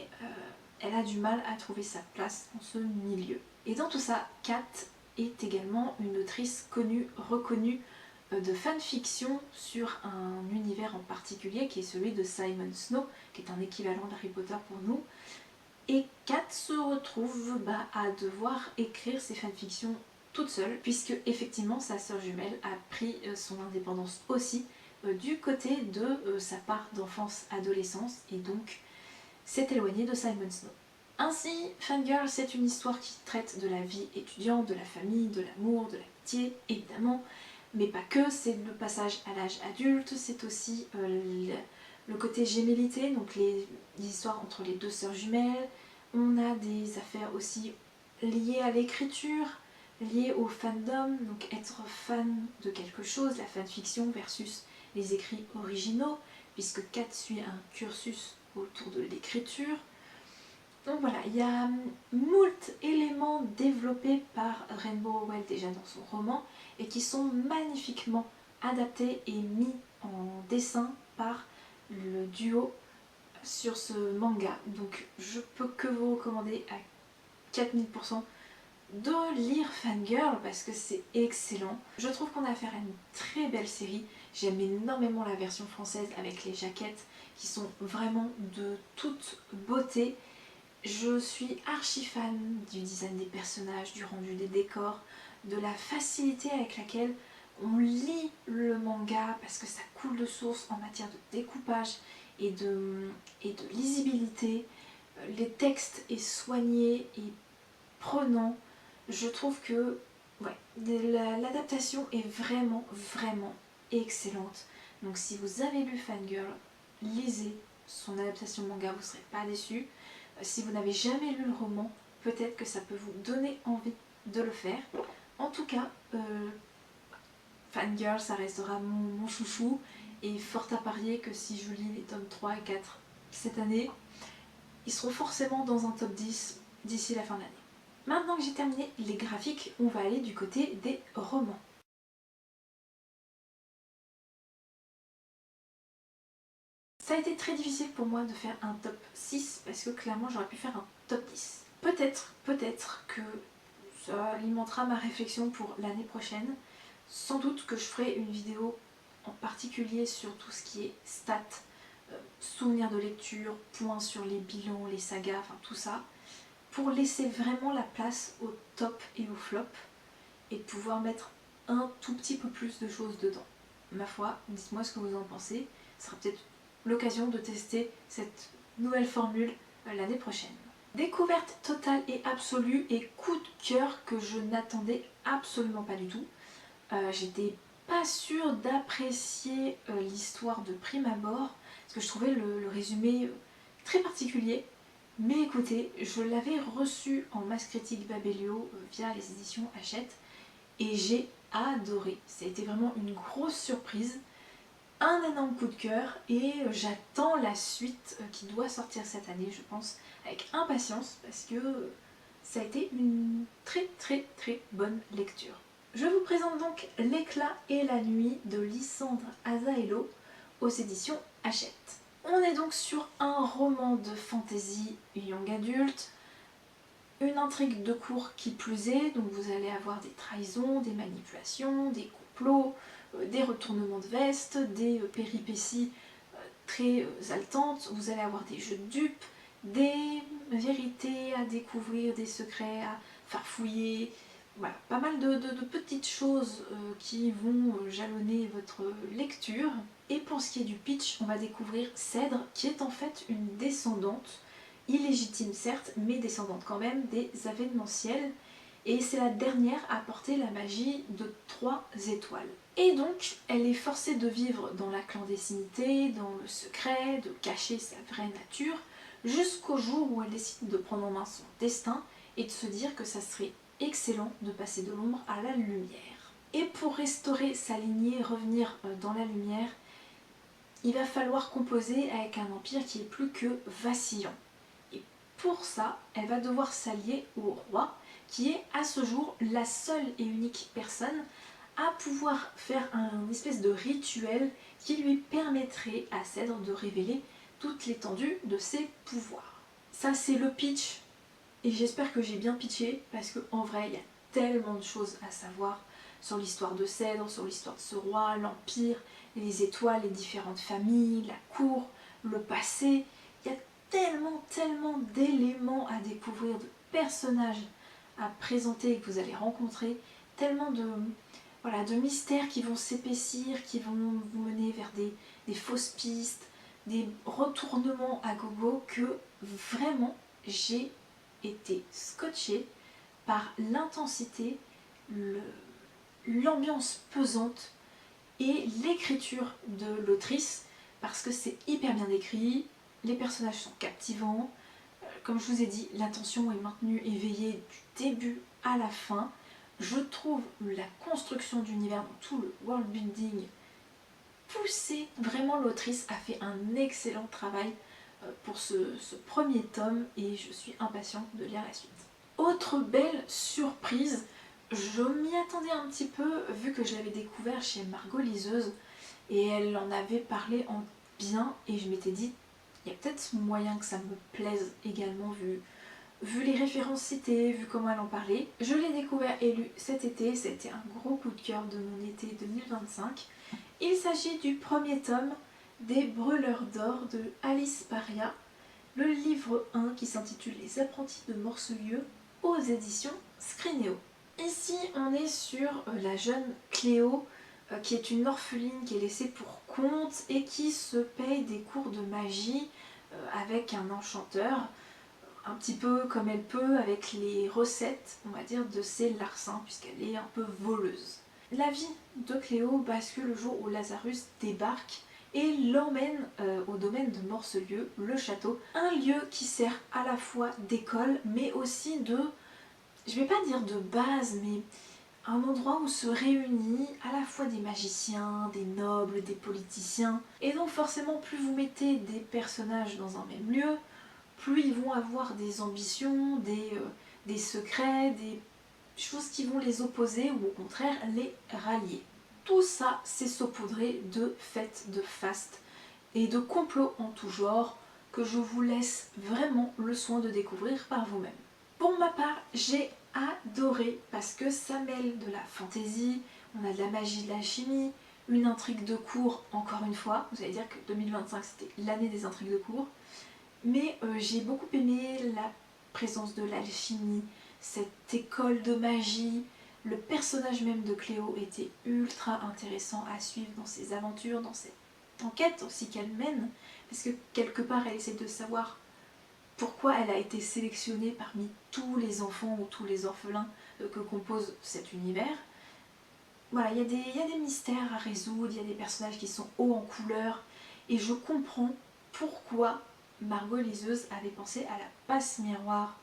elle a du mal à trouver sa place dans ce milieu. Et dans tout ça, Kat est également une autrice connue, reconnue de fanfiction sur un univers en particulier qui est celui de Simon Snow, qui est un équivalent d'Harry Potter pour nous. Et Kat se retrouve à devoir écrire ses fanfictions toute seule, puisque effectivement sa sœur jumelle a pris son indépendance aussi du côté de sa part d'enfance-adolescence et donc s'est éloignée de Simon Snow. Ainsi, Fangirl, c'est une histoire qui traite de la vie étudiante, de la famille, de l'amour, de l'amitié, évidemment, mais pas que, c'est le passage à l'âge adulte, c'est aussi le côté gémellité, donc les histoires entre les deux sœurs jumelles. On a des affaires aussi liées à l'écriture, liées au fandom, donc être fan de quelque chose, la fanfiction versus les écrits originaux, puisque Kat suit un cursus autour de l'écriture. Donc voilà, il y a moult éléments développés par Rainbow Rowell déjà dans son roman et qui sont magnifiquement adaptés et mis en dessin par le duo sur ce manga. Donc je peux que vous recommander à 4000% de lire Fangirl parce que c'est excellent. Je trouve qu'on a affaire à une très belle série. J'aime énormément la version française avec les jaquettes qui sont vraiment de toute beauté. Je suis archi fan du design des personnages, du rendu des décors, de la facilité avec laquelle on lit le manga parce que ça coule de source en matière de découpage et de lisibilité. Les textes est soigné et prenant. Je trouve que l'adaptation est vraiment excellente. Donc si vous avez lu Fangirl, lisez son adaptation manga, vous ne serez pas déçus. Si vous n'avez jamais lu le roman, peut-être que ça peut vous donner envie de le faire. En tout cas, Fangirl, ça restera mon chouchou, et fort à parier que si je lis les tomes 3 et 4 cette année, ils seront forcément dans un top 10 d'ici la fin de l'année. Maintenant que j'ai terminé les graphiques, on va aller du côté des romans. Ça a été très difficile pour moi de faire un top 6 parce que clairement j'aurais pu faire un top 10. Peut-être que ça alimentera ma réflexion pour l'année prochaine. Sans doute que je ferai une vidéo en particulier sur tout ce qui est stats, souvenirs de lecture, points sur les bilans, les sagas, enfin tout ça, pour laisser vraiment la place au top et au flop et pouvoir mettre un tout petit peu plus de choses dedans. Ma foi, dites-moi ce que vous en pensez. Ce sera peut-être l'occasion de tester cette nouvelle formule l'année prochaine. Découverte totale et absolue et coup de cœur que je n'attendais absolument pas du tout. J'étais pas sûre d'apprécier l'histoire de prime abord parce que je trouvais le résumé très particulier. Mais écoutez, je l'avais reçu en masse critique Babelio via les éditions Hachette et j'ai adoré. Ça a été vraiment une grosse surprise, un énorme coup de cœur et j'attends la suite qui doit sortir cette année, je pense, avec impatience parce que ça a été une très bonne lecture. Je vous présente donc L'éclat et la nuit de Lysandre Azaello aux éditions Hachette. On est donc sur un roman de fantasy young adulte, une intrigue de cour qui plus est, donc vous allez avoir des trahisons, des manipulations, des complots, des retournements de veste, des péripéties très haletantes, vous allez avoir des jeux de dupes, des vérités à découvrir, des secrets à farfouiller, voilà, pas mal de petites choses qui vont jalonner votre lecture. Et pour ce qui est du pitch, on va découvrir Cèdre, qui est en fait une descendante, illégitime certes, mais descendante quand même, des Avénementiels. Et c'est la dernière à porter la magie de 3 étoiles. Et donc, elle est forcée de vivre dans la clandestinité, dans le secret, de cacher sa vraie nature, jusqu'au jour où elle décide de prendre en main son destin et de se dire que ça serait excellent de passer de l'ombre à la lumière. Et pour restaurer sa lignée, revenir dans la lumière, il va falloir composer avec un empire qui est plus que vacillant. Et pour ça, elle va devoir s'allier au roi, qui est à ce jour la seule et unique personne à pouvoir faire un espèce de rituel qui lui permettrait à Cèdre de révéler toute l'étendue de ses pouvoirs. Ça c'est le pitch, et j'espère que j'ai bien pitché, parce qu'en vrai il y a tellement de choses à savoir sur l'histoire de Cèdre, sur l'histoire de ce roi, l'empire, les étoiles, les différentes familles, la cour, le passé. Il y a tellement d'éléments à découvrir, de personnages à présenter que vous allez rencontrer, tellement de mystères qui vont s'épaissir, qui vont vous mener vers des fausses pistes, des retournements à gogo, que vraiment j'ai été scotchée par l'intensité, l'ambiance pesante et l'écriture de l'autrice, parce que c'est hyper bien écrit, les personnages sont captivants, comme je vous ai dit, l'attention est maintenue éveillée du début à la fin. Je trouve la construction d'univers dans tout le world building poussé. Vraiment, l'autrice a fait un excellent travail pour ce premier tome et je suis impatiente de lire la suite. Autre belle surprise, je m'y attendais un petit peu vu que je l'avais découvert chez Margot Liseuse et elle en avait parlé en bien et je m'étais dit il y a peut-être moyen que ça me plaise également vu les références citées, vu comment elle en parlait. Je l'ai découvert et lu cet été, c'était un gros coup de cœur de mon été 2025. Il s'agit du premier tome des Brûleurs d'or de Alice Paria, le livre 1 qui s'intitule Les apprentis de Morcelieu aux éditions Scrinéo. Ici on est sur la jeune Cléo qui est une orpheline qui est laissée pour compte et qui se paye des cours de magie avec un enchanteur, un petit peu comme elle peut avec les recettes, on va dire, de ses larcins, puisqu'elle est un peu voleuse. La vie de Cléo bascule le jour où Lazarus débarque et l'emmène au domaine de Morcelieu, le château, un lieu qui sert à la fois d'école, mais aussi de, je vais pas dire de base, mais un endroit où se réunissent à la fois des magiciens, des nobles, des politiciens. Et donc forcément, plus vous mettez des personnages dans un même lieu, plus ils vont avoir des ambitions, des secrets, des choses qui vont les opposer ou au contraire les rallier. Tout ça, c'est saupoudré de fêtes, de fastes et de complots en tout genre que je vous laisse vraiment le soin de découvrir par vous-même. Pour ma part, j'ai adoré parce que ça mêle de la fantaisie, on a de la magie, de l'alchimie, une intrigue de cour, encore une fois, vous allez dire que 2025 c'était l'année des intrigues de cour, mais j'ai beaucoup aimé la présence de l'alchimie, cette école de magie, le personnage même de Cléo était ultra intéressant à suivre dans ses aventures, dans cette enquête aussi qu'elle mène, parce que quelque part elle essaie de savoir pourquoi elle a été sélectionnée parmi tous les enfants ou tous les orphelins que compose cet univers. Voilà, il y a des mystères à résoudre, il y a des personnages qui sont hauts en couleur, et je comprends pourquoi Margot Liseuse avait pensé à la passe miroir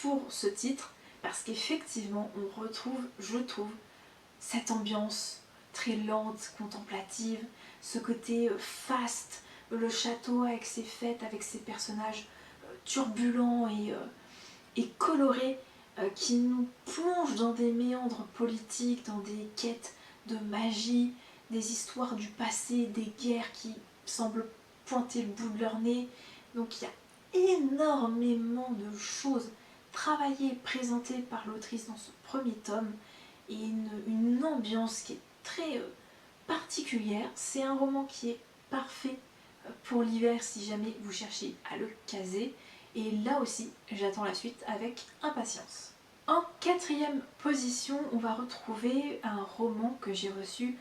pour ce titre, parce qu'effectivement on retrouve, je trouve, cette ambiance très lente, contemplative, ce côté faste, le château avec ses fêtes, avec ses personnages turbulents et colorés qui nous plongent dans des méandres politiques, dans des quêtes de magie, des histoires du passé, des guerres qui semblent pointer le bout de leur nez. Donc il y a énormément de choses travaillées, présentées par l'autrice dans ce premier tome, et une ambiance qui est très particulière. C'est un roman qui est parfait pour l'hiver si jamais vous cherchez à le caser. Et là aussi, j'attends la suite avec impatience. En quatrième position, on va retrouver un roman que j'ai reçu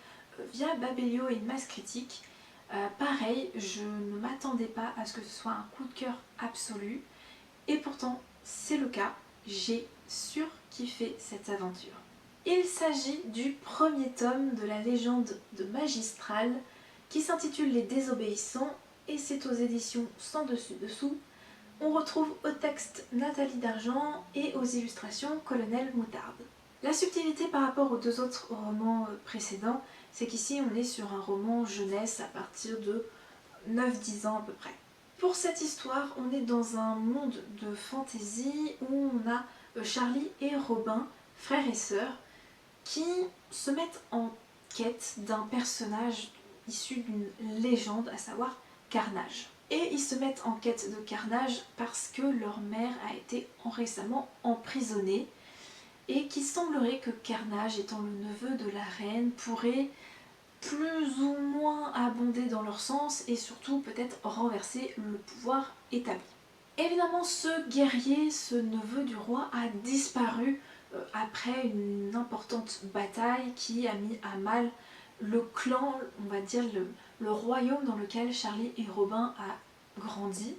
via Babelio et une masse critique. Pareil, je ne m'attendais pas à ce que ce soit un coup de cœur absolu. Et pourtant, c'est le cas. J'ai surkiffé cette aventure. Il s'agit du premier tome de la légende de Magistral qui s'intitule Les Désobéissants et c'est aux éditions Sans Dessus Dessous. On retrouve au texte Nathalie Dargent et aux illustrations Colonel Moutarde. La subtilité par rapport aux deux autres romans précédents, c'est qu'ici on est sur un roman jeunesse à partir de 9-10 ans à peu près. Pour cette histoire, on est dans un monde de fantaisie où on a Charlie et Robin, frères et sœurs, qui se mettent en quête d'un personnage issu d'une légende, à savoir Carnage. Et ils se mettent en quête de Carnage parce que leur mère a été récemment emprisonnée et qu'il semblerait que Carnage, étant le neveu de la reine, pourrait plus ou moins abonder dans leur sens et surtout peut-être renverser le pouvoir établi. Évidemment, ce guerrier, ce neveu du roi, a disparu après une importante bataille qui a mis à mal le clan, on va dire le royaume dans lequel Charlie et Robin a grandi,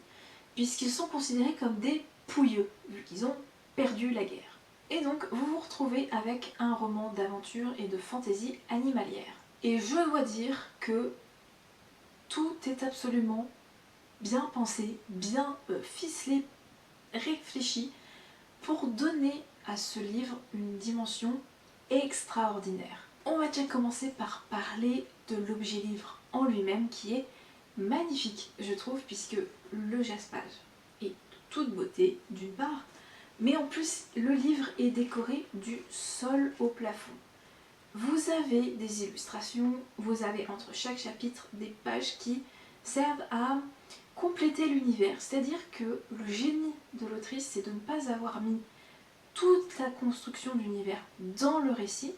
puisqu'ils sont considérés comme des pouilleux, vu qu'ils ont perdu la guerre. Et donc vous vous retrouvez avec un roman d'aventure et de fantaisie animalière. Et je dois dire que tout est absolument bien pensé, bien ficelé, réfléchi, pour donner à ce livre une dimension extraordinaire. On va déjà commencer par parler de l'objet livre en lui-même qui est magnifique, je trouve, puisque le jaspage est de toute beauté d'une part, mais en plus le livre est décoré du sol au plafond. Vous avez des illustrations, vous avez entre chaque chapitre des pages qui servent à compléter l'univers, c'est-à-dire que le génie de l'autrice, c'est de ne pas avoir mis toute la construction d'univers dans le récit,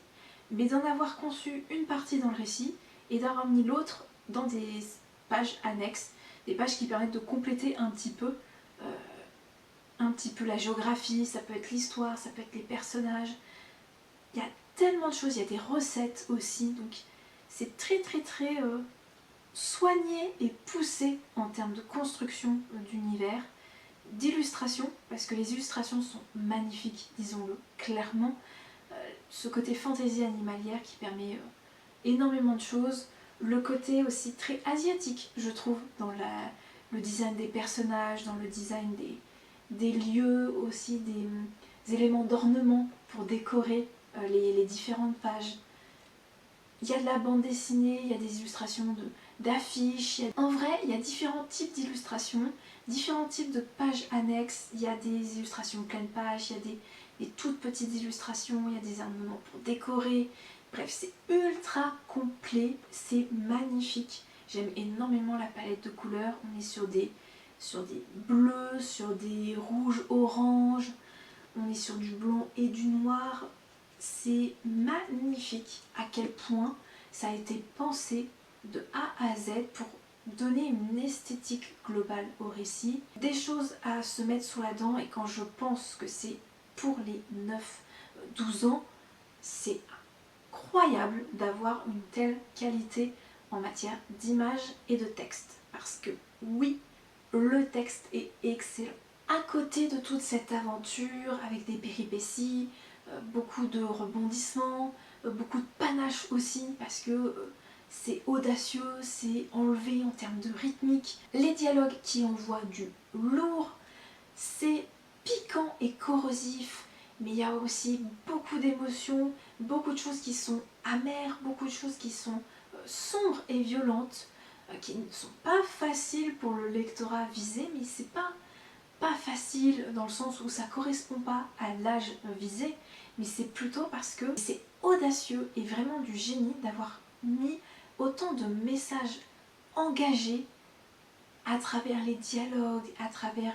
mais d'en avoir conçu une partie dans le récit et d'avoir mis l'autre dans des pages annexes, des pages qui permettent de compléter un petit peu la géographie, ça peut être l'histoire, ça peut être les personnages. Il y a tellement de choses, il y a des recettes aussi, donc c'est très soigné et poussé en termes de construction d'univers, d'illustration, parce que les illustrations sont magnifiques, disons-le clairement. Ce côté fantaisie animalière qui permet énormément de choses, le côté aussi très asiatique, je trouve, dans le design des personnages, dans le design des lieux, aussi des éléments d'ornement pour décorer les différentes pages. Il y a de la bande dessinée, il y a des illustrations d'affiches. En vrai, il y a différents types d'illustrations, différents types de pages annexes. Il y a des illustrations pleine page, il y a des toutes petites illustrations, il y a des ornements pour décorer. Bref, c'est ultra complet, c'est magnifique. J'aime énormément la palette de couleurs. On est sur des bleus, sur des rouges, oranges. On est sur du blanc et du noir. C'est magnifique à quel point ça a été pensé de A à Z pour donner une esthétique globale au récit. Des choses à se mettre sous la dent, et quand je pense que c'est pour les 9-12 ans, c'est incroyable d'avoir une telle qualité en matière d'image et de texte. Parce que oui, le texte est excellent. À côté de toute cette aventure avec des péripéties, beaucoup de rebondissements, beaucoup de panache aussi, parce que c'est audacieux, c'est enlevé en termes de rythmique. Les dialogues qui envoient du lourd, c'est piquant et corrosif, mais il y a aussi beaucoup d'émotions, beaucoup de choses qui sont amères, beaucoup de choses qui sont sombres et violentes, qui ne sont pas faciles pour le lectorat visé, mais c'est pas facile dans le sens où ça correspond pas à l'âge visé, mais c'est plutôt parce que c'est audacieux et vraiment du génie d'avoir mis autant de messages engagés à travers les dialogues, à travers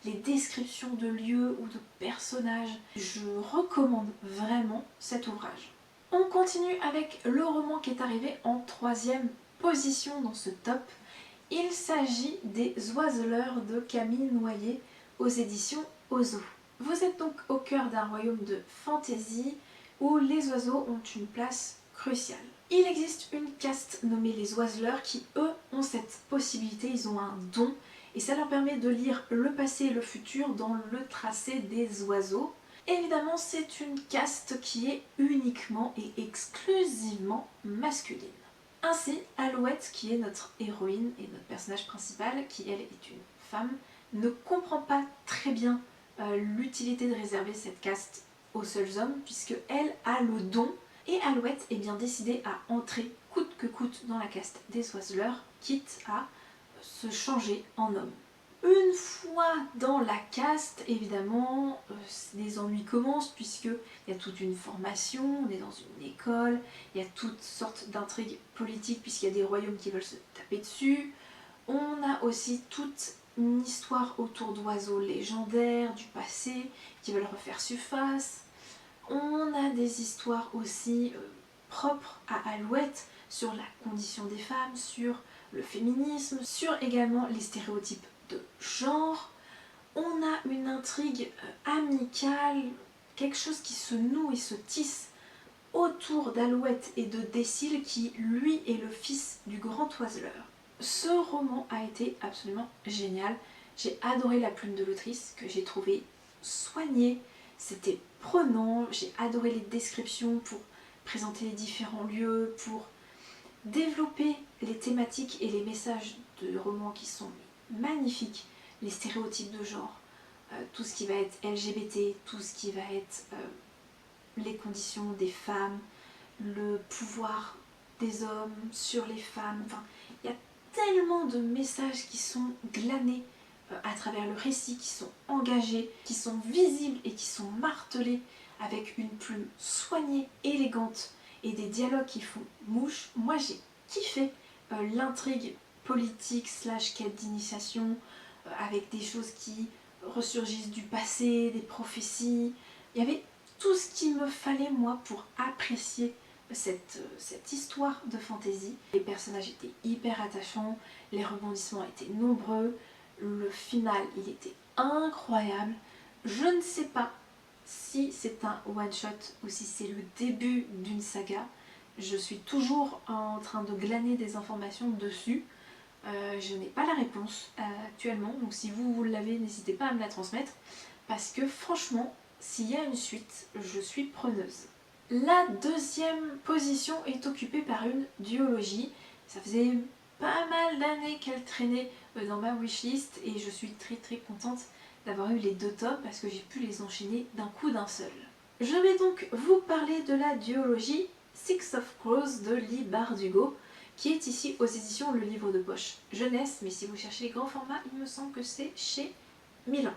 les descriptions de lieux ou de personnages. Je recommande vraiment cet ouvrage. On continue avec le roman qui est arrivé en 3e position dans ce top. Il s'agit des Oiseleurs de Camille Noyer aux éditions Ozo. Vous êtes donc au cœur d'un royaume de fantaisie où les oiseaux ont une place cruciale. Il existe une caste nommée les Oiseleurs qui, eux, ont cette possibilité, ils ont un don et ça leur permet de lire le passé et le futur dans le tracé des oiseaux. Évidemment, c'est une caste qui est uniquement et exclusivement masculine. Ainsi, Alouette, qui est notre héroïne et notre personnage principal, qui elle est une femme, ne comprend pas très bien l'utilité de réserver cette caste aux seuls hommes, puisque elle a le don, et Alouette est bien décidée à entrer coûte que coûte dans la caste des Oiseleurs, quitte à se changer en homme. Une fois dans la caste, évidemment, les ennuis commencent puisqu'il y a toute une formation, on est dans une école, il y a toutes sortes d'intrigues politiques puisqu'il y a des royaumes qui veulent se taper dessus. On a aussi toute une histoire autour d'oiseaux légendaires du passé qui veulent refaire surface. On a des histoires aussi propres à Alouette sur la condition des femmes, sur le féminisme, sur également les stéréotypes de genre. On a une intrigue amicale, quelque chose qui se noue et se tisse autour d'Alouette et de Décile qui, lui, est le fils du grand oiseleur. Ce roman a été absolument génial. J'ai adoré la plume de l'autrice que j'ai trouvée soignée. C'était prenant, j'ai adoré les descriptions pour présenter les différents lieux, pour développer les thématiques et les messages de romans qui sont magnifiques, les stéréotypes de genre, tout ce qui va être LGBT, tout ce qui va être les conditions des femmes, le pouvoir des hommes sur les femmes, enfin, il y a tellement de messages qui sont glanés à travers le récit, qui sont engagés, qui sont visibles et qui sont martelés avec une plume soignée, élégante et des dialogues qui font mouche. Moi j'ai kiffé l'intrigue politique slash quête d'initiation avec des choses qui ressurgissent du passé, des prophéties. Il y avait tout ce qu'il me fallait moi pour apprécier cette histoire de fantaisie. Les personnages étaient hyper attachants, les rebondissements étaient nombreux, le final il était incroyable. Je ne sais pas si c'est un one-shot ou si c'est le début d'une saga. Je suis toujours en train de glaner des informations dessus. Je n'ai pas la réponse actuellement, donc si vous l'avez, n'hésitez pas à me la transmettre, parce que franchement, s'il y a une suite, je suis preneuse. La 2e position est occupée par une duologie. Ça faisait pas mal d'années qu'elle traînait dans ma wishlist et je suis très contente d'avoir eu les 2 tomes parce que j'ai pu les enchaîner d'un coup d'un seul. Je vais donc vous parler de la duologie Six of Crows de Leigh Bardugo, qui est ici aux éditions Le Livre de Poche Jeunesse, mais si vous cherchez les grands formats, il me semble que c'est chez Milan.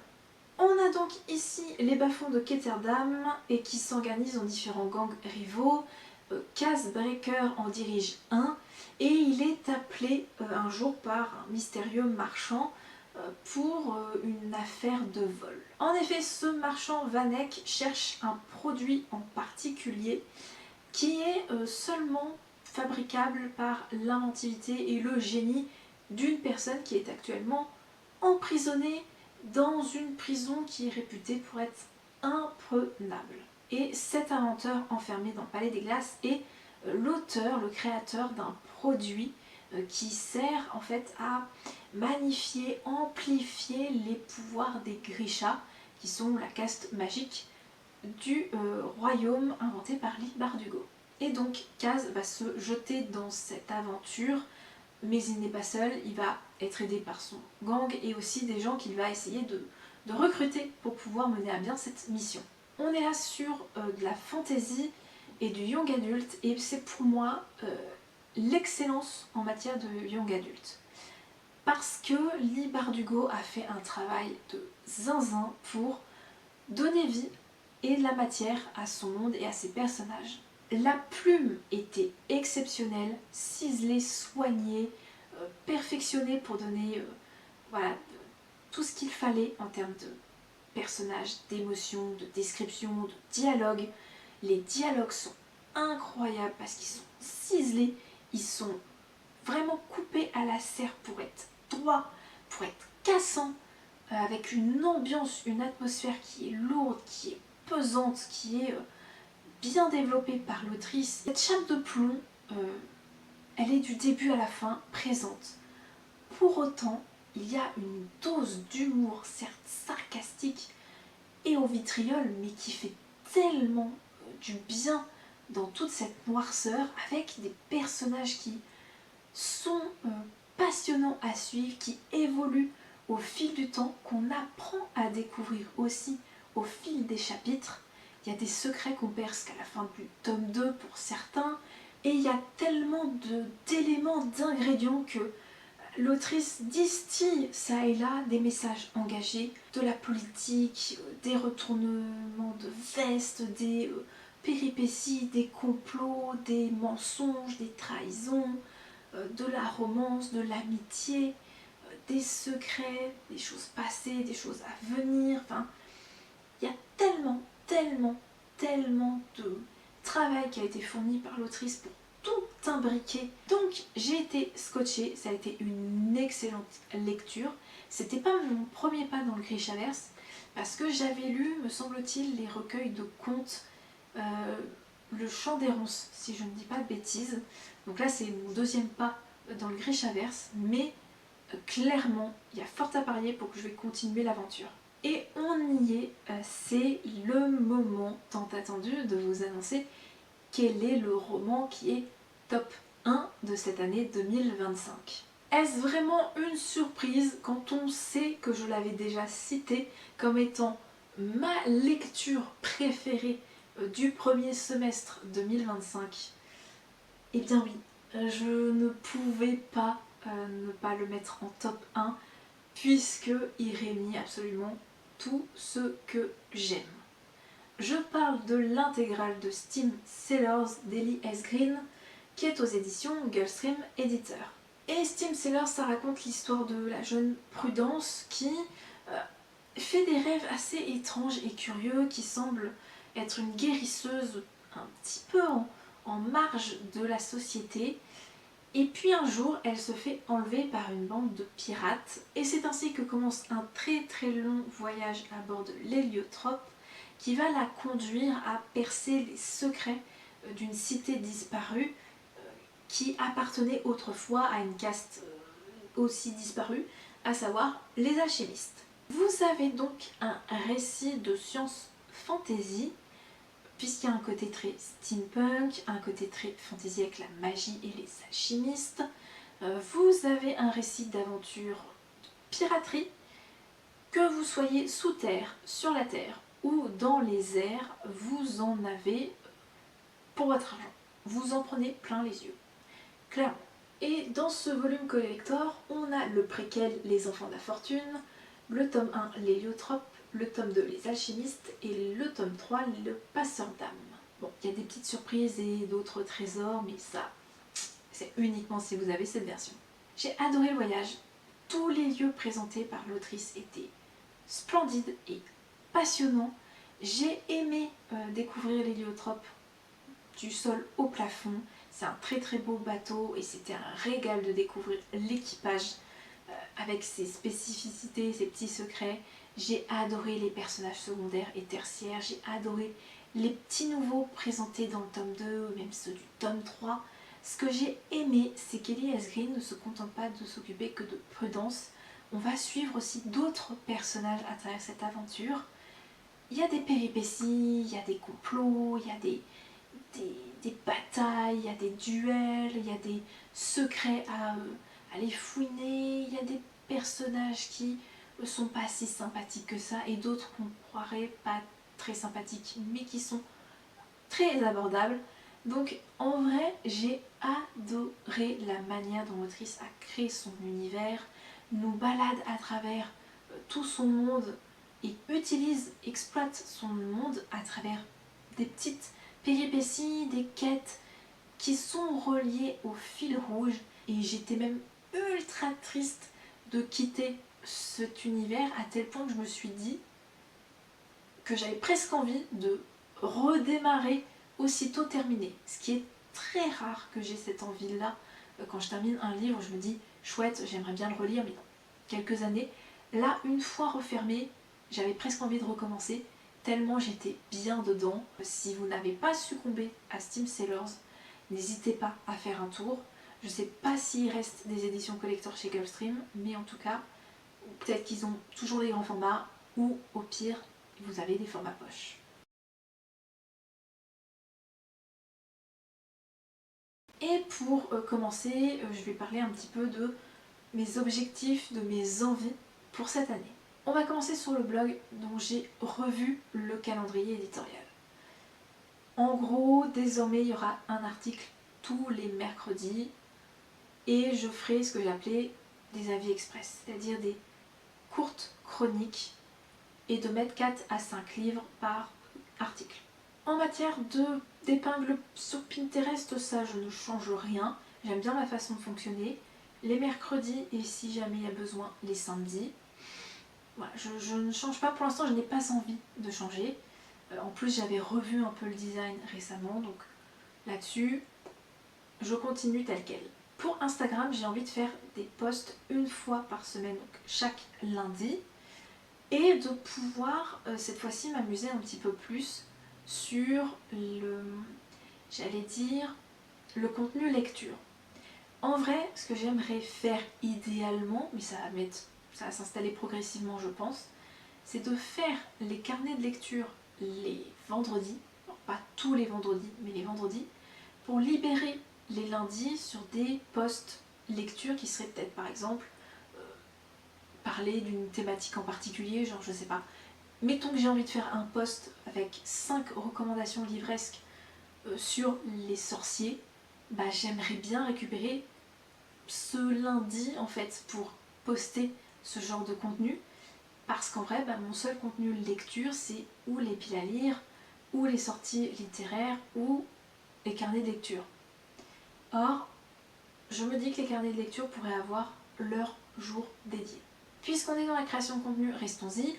On a donc ici les bas-fonds de Ketterdam et qui s'organisent en différents gangs rivaux. Casebreaker en dirige un et il est appelé un jour par un mystérieux marchand pour une affaire de vol. En effet, ce marchand Vanek cherche un produit en particulier qui est seulement fabricable par l'inventivité et le génie d'une personne qui est actuellement emprisonnée dans une prison qui est réputée pour être imprenable. Et cet inventeur enfermé dans le Palais des Glaces est l'auteur, le créateur d'un produit qui sert en fait à magnifier, amplifier les pouvoirs des Grishas, qui sont la caste magique du royaume inventé par Leigh Bardugo. Et donc Kaz va se jeter dans cette aventure, mais il n'est pas seul, il va être aidé par son gang et aussi des gens qu'il va essayer de recruter pour pouvoir mener à bien cette mission. On est là sur de la fantasy et du young adult, et c'est pour moi l'excellence en matière de young adult. Parce que Leigh Bardugo a fait un travail de zinzin pour donner vie et de la matière à son monde et à ses personnages. La plume était exceptionnelle, ciselée, soignée, perfectionnée pour donner voilà, tout ce qu'il fallait en termes de personnages, d'émotions, de description, de dialogue. Les dialogues sont incroyables parce qu'ils sont ciselés, ils sont vraiment coupés à la serre pour être droits, pour être cassants, avec une ambiance, une atmosphère qui est lourde, qui est pesante, qui est bien développée par l'autrice. Cette chape de plomb, elle est du début à la fin présente. Pour autant, il y a une dose d'humour, certes sarcastique et au vitriol, mais qui fait tellement du bien dans toute cette noirceur, avec des personnages qui sont passionnants à suivre, qui évoluent au fil du temps, qu'on apprend à découvrir aussi au fil des chapitres. Il y a des secrets qu'on perce qu'à la fin du tome 2 pour certains, et il y a tellement d'éléments, d'ingrédients que l'autrice distille ça et là des messages engagés, de la politique, des retournements de veste, des péripéties, des complots, des mensonges, des trahisons, de la romance, de l'amitié, des secrets, des choses passées, des choses à venir. Enfin, il y a tellement de travail qui a été fourni par l'autrice pour tout imbriquer. Donc j'ai été scotchée, ça a été une excellente lecture. C'était pas mon premier pas dans le Grishaverse parce que j'avais lu, me semble-t-il, les recueils de contes Le Chant des Ronces, si je ne dis pas de bêtises. Donc là c'est mon deuxième pas dans le Grishaverse, mais clairement il y a fort à parier pour que je vais continuer l'aventure. Et on y est, c'est le moment tant attendu de vous annoncer quel est le roman qui est top 1 de cette année 2025. Est-ce vraiment une surprise quand on sait que je l'avais déjà cité comme étant ma lecture préférée du premier semestre 2025? Eh bien oui, je ne pouvais pas ne pas le mettre en top 1 puisque il réunit absolument tout ce que j'aime. Je parle de l'intégrale de Steam Sellers d'Ellie S. Green qui est aux éditions Gulfstream Editor. Et Steam Sellers, ça raconte l'histoire de la jeune Prudence qui fait des rêves assez étranges et curieux, qui semble être une guérisseuse un petit peu en marge de la société. Et puis un jour, elle se fait enlever par une bande de pirates, et c'est ainsi que commence un très long voyage à bord de l'héliotrope qui va la conduire à percer les secrets d'une cité disparue qui appartenait autrefois à une caste aussi disparue, à savoir les alchimistes. Vous avez donc un récit de science-fantasy, puisqu'il y a un côté très steampunk, un côté très fantasy avec la magie et les alchimistes. Vous avez un récit d'aventure de piraterie, que vous soyez sous terre, sur la terre ou dans les airs, vous en avez pour votre argent. Vous en prenez plein les yeux, clairement. Et dans ce volume collector, on a le préquel Les Enfants de la Fortune, le tome 1 L'Héliotrope, le tome 2 Les Alchimistes et le tome 3 Le Passeur d'âme. Bon, il y a des petites surprises et d'autres trésors, mais ça, c'est uniquement si vous avez cette version. J'ai adoré le voyage. Tous les lieux présentés par l'autrice étaient splendides et passionnants. J'ai aimé découvrir l'héliotrope du sol au plafond. C'est un très beau bateau et c'était un régal de découvrir l'équipage avec ses spécificités, ses petits secrets. J'ai adoré les personnages secondaires et tertiaires, j'ai adoré les petits nouveaux présentés dans le tome 2 ou même ceux du tome 3. Ce que j'ai aimé, c'est qu'Ellie S. Green ne se contente pas de s'occuper que de Prudence. On va suivre aussi d'autres personnages à travers cette aventure. Il y a des péripéties, il y a des complots, il y a des des batailles, il y a des duels, il y a des secrets à aller fouiner, il y a des personnages qui sont pas si sympathiques que ça et d'autres qu'on croirait pas très sympathiques mais qui sont très abordables. Donc en vrai j'ai adoré la manière dont l'autrice a créé son univers, nous balade à travers tout son monde et exploite son monde à travers des petites péripéties, des quêtes qui sont reliées au fil rouge. Et j'étais même ultra triste de quitter cet univers à tel point que je me suis dit que j'avais presque envie de redémarrer aussitôt terminé. Ce qui est très rare que j'ai cette envie-là. Quand je termine un livre, je me dis chouette, j'aimerais bien le relire, mais dans quelques années. Là, une fois refermé, j'avais presque envie de recommencer, tellement j'étais bien dedans. Si vous n'avez pas succombé à Steam Sellers, n'hésitez pas à faire un tour. Je ne sais pas s'il reste des éditions collector chez Gulfstream, mais en tout cas, peut-être qu'ils ont toujours les grands formats, ou au pire, vous avez des formats poche. Et pour commencer, je vais parler un petit peu de mes objectifs, de mes envies pour cette année. On va commencer sur le blog dont j'ai revu le calendrier éditorial. En gros, désormais, il y aura un article tous les mercredis et je ferai ce que j'ai appelé des avis express, c'est-à-dire des courtes chroniques et de mettre 4 à 5 livres par article. En matière d'épingles sur Pinterest, ça je ne change rien, j'aime bien ma façon de fonctionner. Les mercredis et si jamais il y a besoin, les samedis. Voilà, je ne change pas, pour l'instant je n'ai pas envie de changer. En plus j'avais revu un peu le design récemment, donc là-dessus je continue tel quel. Pour Instagram, j'ai envie de faire des posts une fois par semaine, donc chaque lundi, et de pouvoir cette fois-ci m'amuser un petit peu plus sur j'allais dire, le contenu lecture. En vrai, ce que j'aimerais faire idéalement, mais ça va s'installer progressivement je pense, c'est de faire les carnets de lecture les vendredis, alors pas tous les vendredis, mais les vendredis, pour libérer les lundis sur des posts lecture qui seraient peut-être par exemple parler d'une thématique en particulier, genre je sais pas. Mettons que j'ai envie de faire un post avec 5 recommandations livresques sur les sorciers, bah j'aimerais bien récupérer ce lundi en fait pour poster ce genre de contenu parce qu'en vrai bah, mon seul contenu lecture c'est ou les piles à lire ou les sorties littéraires ou les carnets de lecture. Or je me dis que les carnets de lecture pourraient avoir leur jour dédié. Puisqu'on est dans la création de contenu, restons-y,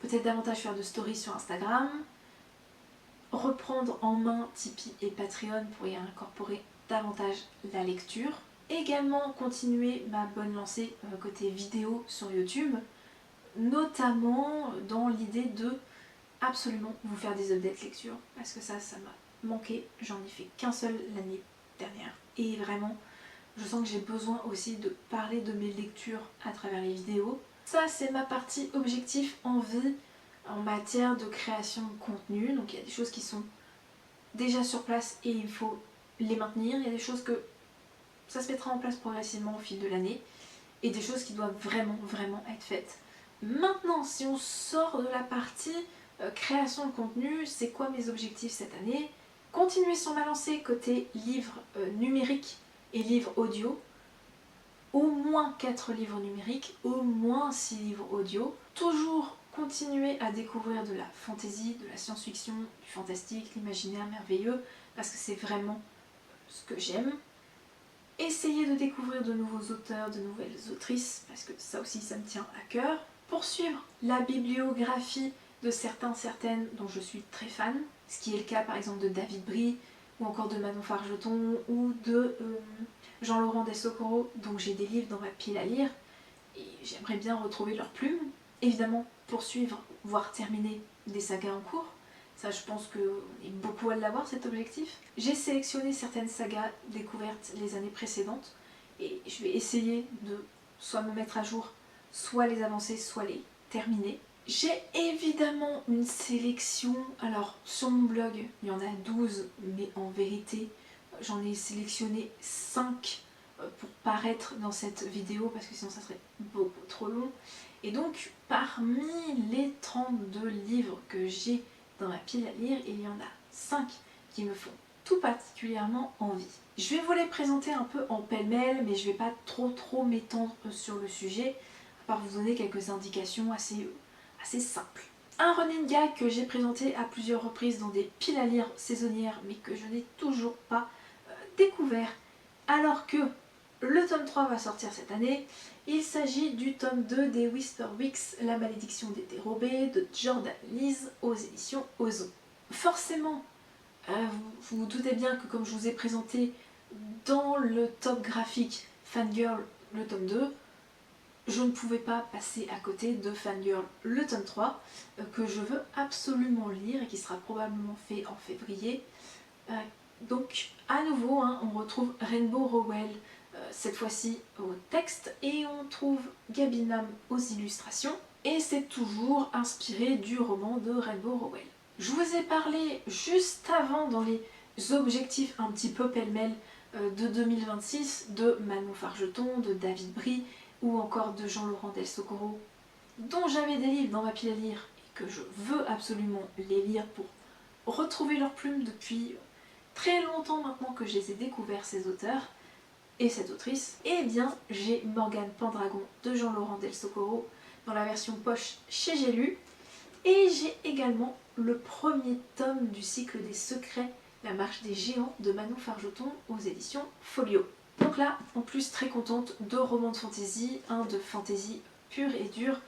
peut-être davantage faire de stories sur Instagram, reprendre en main Tipeee et Patreon pour y incorporer davantage la lecture, également continuer ma bonne lancée côté vidéo sur YouTube, notamment dans l'idée de absolument vous faire des updates lecture, parce que ça m'a manqué, j'en ai fait qu'un seul l'année dernière, et vraiment je sens que j'ai besoin aussi de parler de mes lectures à travers les vidéos. Ça c'est ma partie objectif envie en matière de création de contenu, donc il y a des choses qui sont déjà sur place et il faut les maintenir, il y a des choses que ça se mettra en place progressivement au fil de l'année et des choses qui doivent vraiment être faites. Maintenant, si on sort de la partie création de contenu, c'est quoi mes objectifs cette année? Continuer sur ma lancée côté livres numériques et livres audio, au moins 4 livres numériques, au moins 6 livres audio, toujours continuer à découvrir de la fantasy, de la science-fiction, du fantastique, l'imaginaire merveilleux, parce que c'est vraiment ce que j'aime. Essayer de découvrir de nouveaux auteurs, de nouvelles autrices, parce que ça aussi ça me tient à cœur. Poursuivre la bibliographie de certaines dont je suis très fan, ce qui est le cas par exemple de David Brie, ou encore de Manon Fargeton, ou de Jean-Laurent Del Socorro, dont j'ai des livres dans ma pile à lire, et j'aimerais bien retrouver leurs plumes. Évidemment, poursuivre, voire terminer des sagas en cours. Ça, je pense qu'on est beaucoup à l'avoir, cet objectif. J'ai sélectionné certaines sagas découvertes les années précédentes, et je vais essayer de soit me mettre à jour, soit les avancer, soit les terminer. J'ai évidemment une sélection, alors sur mon blog il y en a 12, mais en vérité j'en ai sélectionné 5 pour paraître dans cette vidéo parce que sinon ça serait beaucoup trop long. Et donc parmi les 32 livres que j'ai dans ma pile à lire, il y en a 5 qui me font tout particulièrement envie. Je vais vous les présenter un peu en pêle-mêle, mais je ne vais pas trop m'étendre sur le sujet, à part vous donner quelques indications assez simples. Un running gag que j'ai présenté à plusieurs reprises dans des piles à lire saisonnières, mais que je n'ai toujours pas découvert, alors que le tome 3 va sortir cette année. Il s'agit du tome 2 des Whisperwicks, La malédiction des dérobés de Jordan Lees aux éditions Ozo. Forcément, vous vous doutez bien que comme je vous ai présenté dans le top graphique Fangirl le tome 2, je ne pouvais pas passer à côté de Fangirl le tome 3, que je veux absolument lire et qui sera probablement fait en février. Donc à nouveau, on retrouve Rainbow Rowell cette fois-ci au texte et on trouve Gaby Nam aux illustrations, et c'est toujours inspiré du roman de Rainbow Rowell. Je vous ai parlé juste avant dans les objectifs un petit peu pêle-mêle de 2026 de Manon Fargeton, de David Brie ou encore de Jean-Laurent Del Socorro, dont j'avais des livres dans ma pile à lire et que je veux absolument les lire pour retrouver leur plume depuis très longtemps maintenant que je les ai découverts, ces auteurs et cette autrice. Et bien j'ai Morgane Pendragon de Jean-Laurent Del Socorro dans la version poche chez J'ai lu, et j'ai également le premier tome du cycle des secrets, La marche des géants de Manon Fargeton aux éditions Folio. Donc là, en plus très contente, 2 romans de fantasy, un de fantasy pure et dure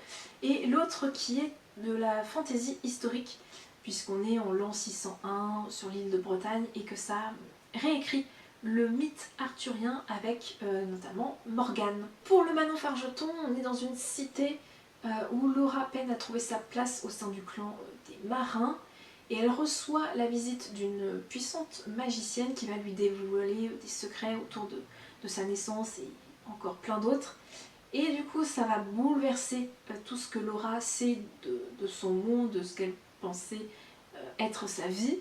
et l'autre qui est de la fantasy historique, puisqu'on est en l'an 601 sur l'île de Bretagne et que ça réécrit le mythe arthurien avec notamment Morgane. Pour le Manon Fargeton, on est dans une cité où Laura peine à trouver sa place au sein du clan des marins, et elle reçoit la visite d'une puissante magicienne qui va lui dévoiler des secrets autour de sa naissance et encore plein d'autres. Et du coup ça va bouleverser tout ce que Laura sait de son monde, de ce qu'elle pensait être sa vie.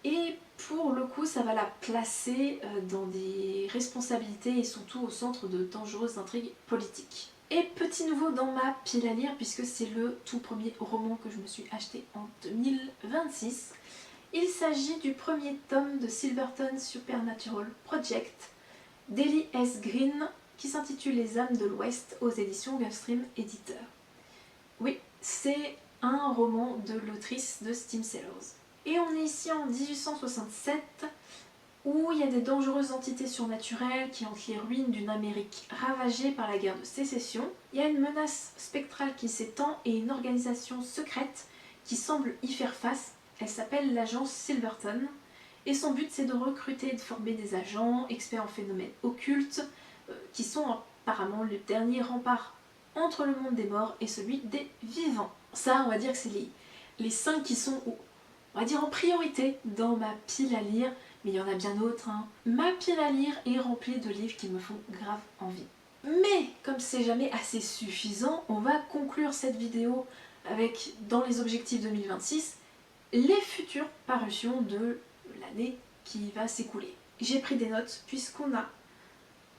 Et pour le coup ça va la placer dans des responsabilités et surtout au centre de dangereuses intrigues politiques. Et petit nouveau dans ma pile à lire, puisque c'est le tout premier roman que je me suis acheté en 2026. Il s'agit du premier tome de Silverton Supernatural Project d'Ellie S. Green qui s'intitule Les âmes de l'Ouest aux éditions Gulfstream Éditeur. Oui, c'est un roman de l'autrice de Steam Sellers. Et on est ici en 1867 où il y a des dangereuses entités surnaturelles qui hantent les ruines d'une Amérique ravagée par la guerre de sécession. Il y a une menace spectrale qui s'étend et une organisation secrète qui semble y faire face. Elle s'appelle l'agence Silverton et son but c'est de recruter et de former des agents experts en phénomènes occultes qui sont apparemment le dernier rempart entre le monde des morts et celui des vivants. Ça, on va dire que c'est les 5 qui sont, on va dire, en priorité dans ma pile à lire. Mais il y en a bien d'autres. Ma pile à lire est remplie de livres qui me font grave envie. Mais comme c'est jamais assez suffisant, on va conclure cette vidéo avec, dans les objectifs 2026, les futures parutions de l'année qui va s'écouler. J'ai pris des notes puisqu'on a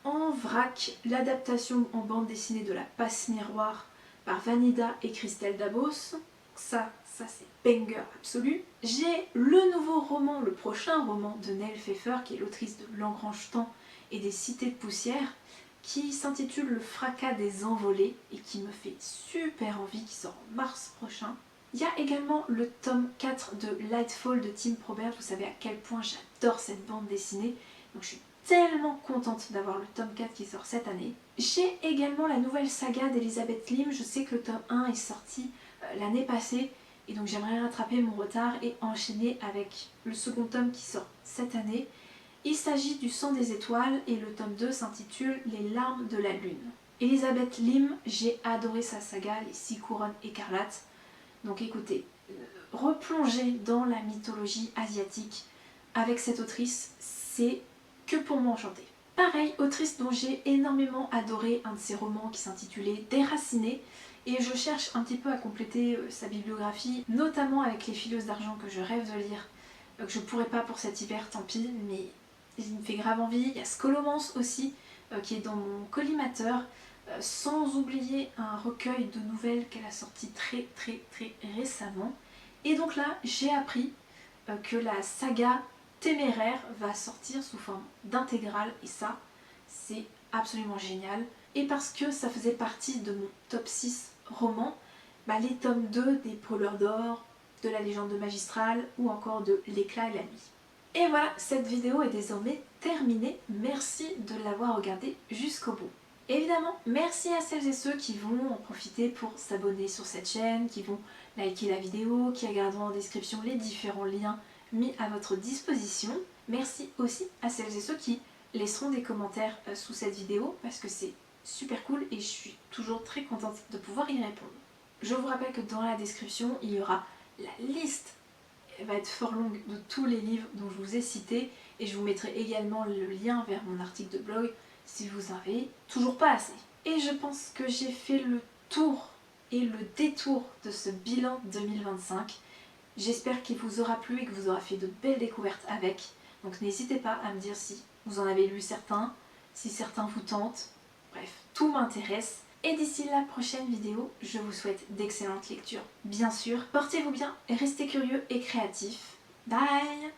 en vrac l'adaptation en bande dessinée de La Passe Miroir par Vanida et Christelle Dabos. Ça c'est banger absolu. J'ai le nouveau roman, le prochain roman de Nell Pfeffer, qui est l'autrice de L'Engrange-Temps et des Cités de Poussière, qui s'intitule Le Fracas des Envolées et qui me fait super envie, qui sort en mars prochain. Il y a également le tome 4 de Lightfall de Tim Probert. Vous savez à quel point j'adore cette bande dessinée, donc je suis tellement contente d'avoir le tome 4 qui sort cette année. J'ai également la nouvelle saga d'Elizabeth Lim. Je sais que le tome 1 est sorti l'année passée et donc j'aimerais rattraper mon retard et enchaîner avec le second tome qui sort cette année. Il s'agit du Sang des étoiles et le tome 2 s'intitule Les larmes de la lune. Elizabeth Lim, j'ai adoré sa saga Les 6 couronnes écarlates. Donc écoutez, replonger dans la mythologie asiatique avec cette autrice, c'est que pour m'enchanter. Pareil, autrice dont j'ai énormément adoré un de ses romans qui s'intitulait Déraciné et je cherche un petit peu à compléter sa bibliographie, notamment avec les Fileuses d'argent que je rêve de lire, que je pourrais pas pour cet hiver, tant pis, mais il me fait grave envie. Il y a Scholomance aussi, qui est dans mon collimateur, sans oublier un recueil de nouvelles qu'elle a sorti très récemment. Et donc là, j'ai appris que la saga Téméraire va sortir sous forme d'intégrale, et ça, c'est absolument génial. Et parce que ça faisait partie de mon top 6 romans, les tomes 2 des Brûleurs d'or, de la légende de Magistral ou encore de L'éclat et la nuit. Et voilà, cette vidéo est désormais terminée. Merci de l'avoir regardée jusqu'au bout. Évidemment, merci à celles et ceux qui vont en profiter pour s'abonner sur cette chaîne, qui vont liker la vidéo, qui regarderont en description les différents liens mis à votre disposition. Merci aussi à celles et ceux qui laisseront des commentaires sous cette vidéo parce que c'est super cool et je suis toujours très contente de pouvoir y répondre. Je vous rappelle que dans la description, il y aura la liste, elle va être fort longue, de tous les livres dont je vous ai cités et je vous mettrai également le lien vers mon article de blog si vous en avez toujours pas assez. Et je pense que j'ai fait le tour et le détour de ce bilan 2025. J'espère qu'il vous aura plu et que vous aurez fait de belles découvertes avec. Donc n'hésitez pas à me dire si vous en avez lu certains, si certains vous tentent. Bref, tout m'intéresse. Et d'ici la prochaine vidéo, je vous souhaite d'excellentes lectures. Bien sûr, portez-vous bien, restez curieux et créatifs. Bye!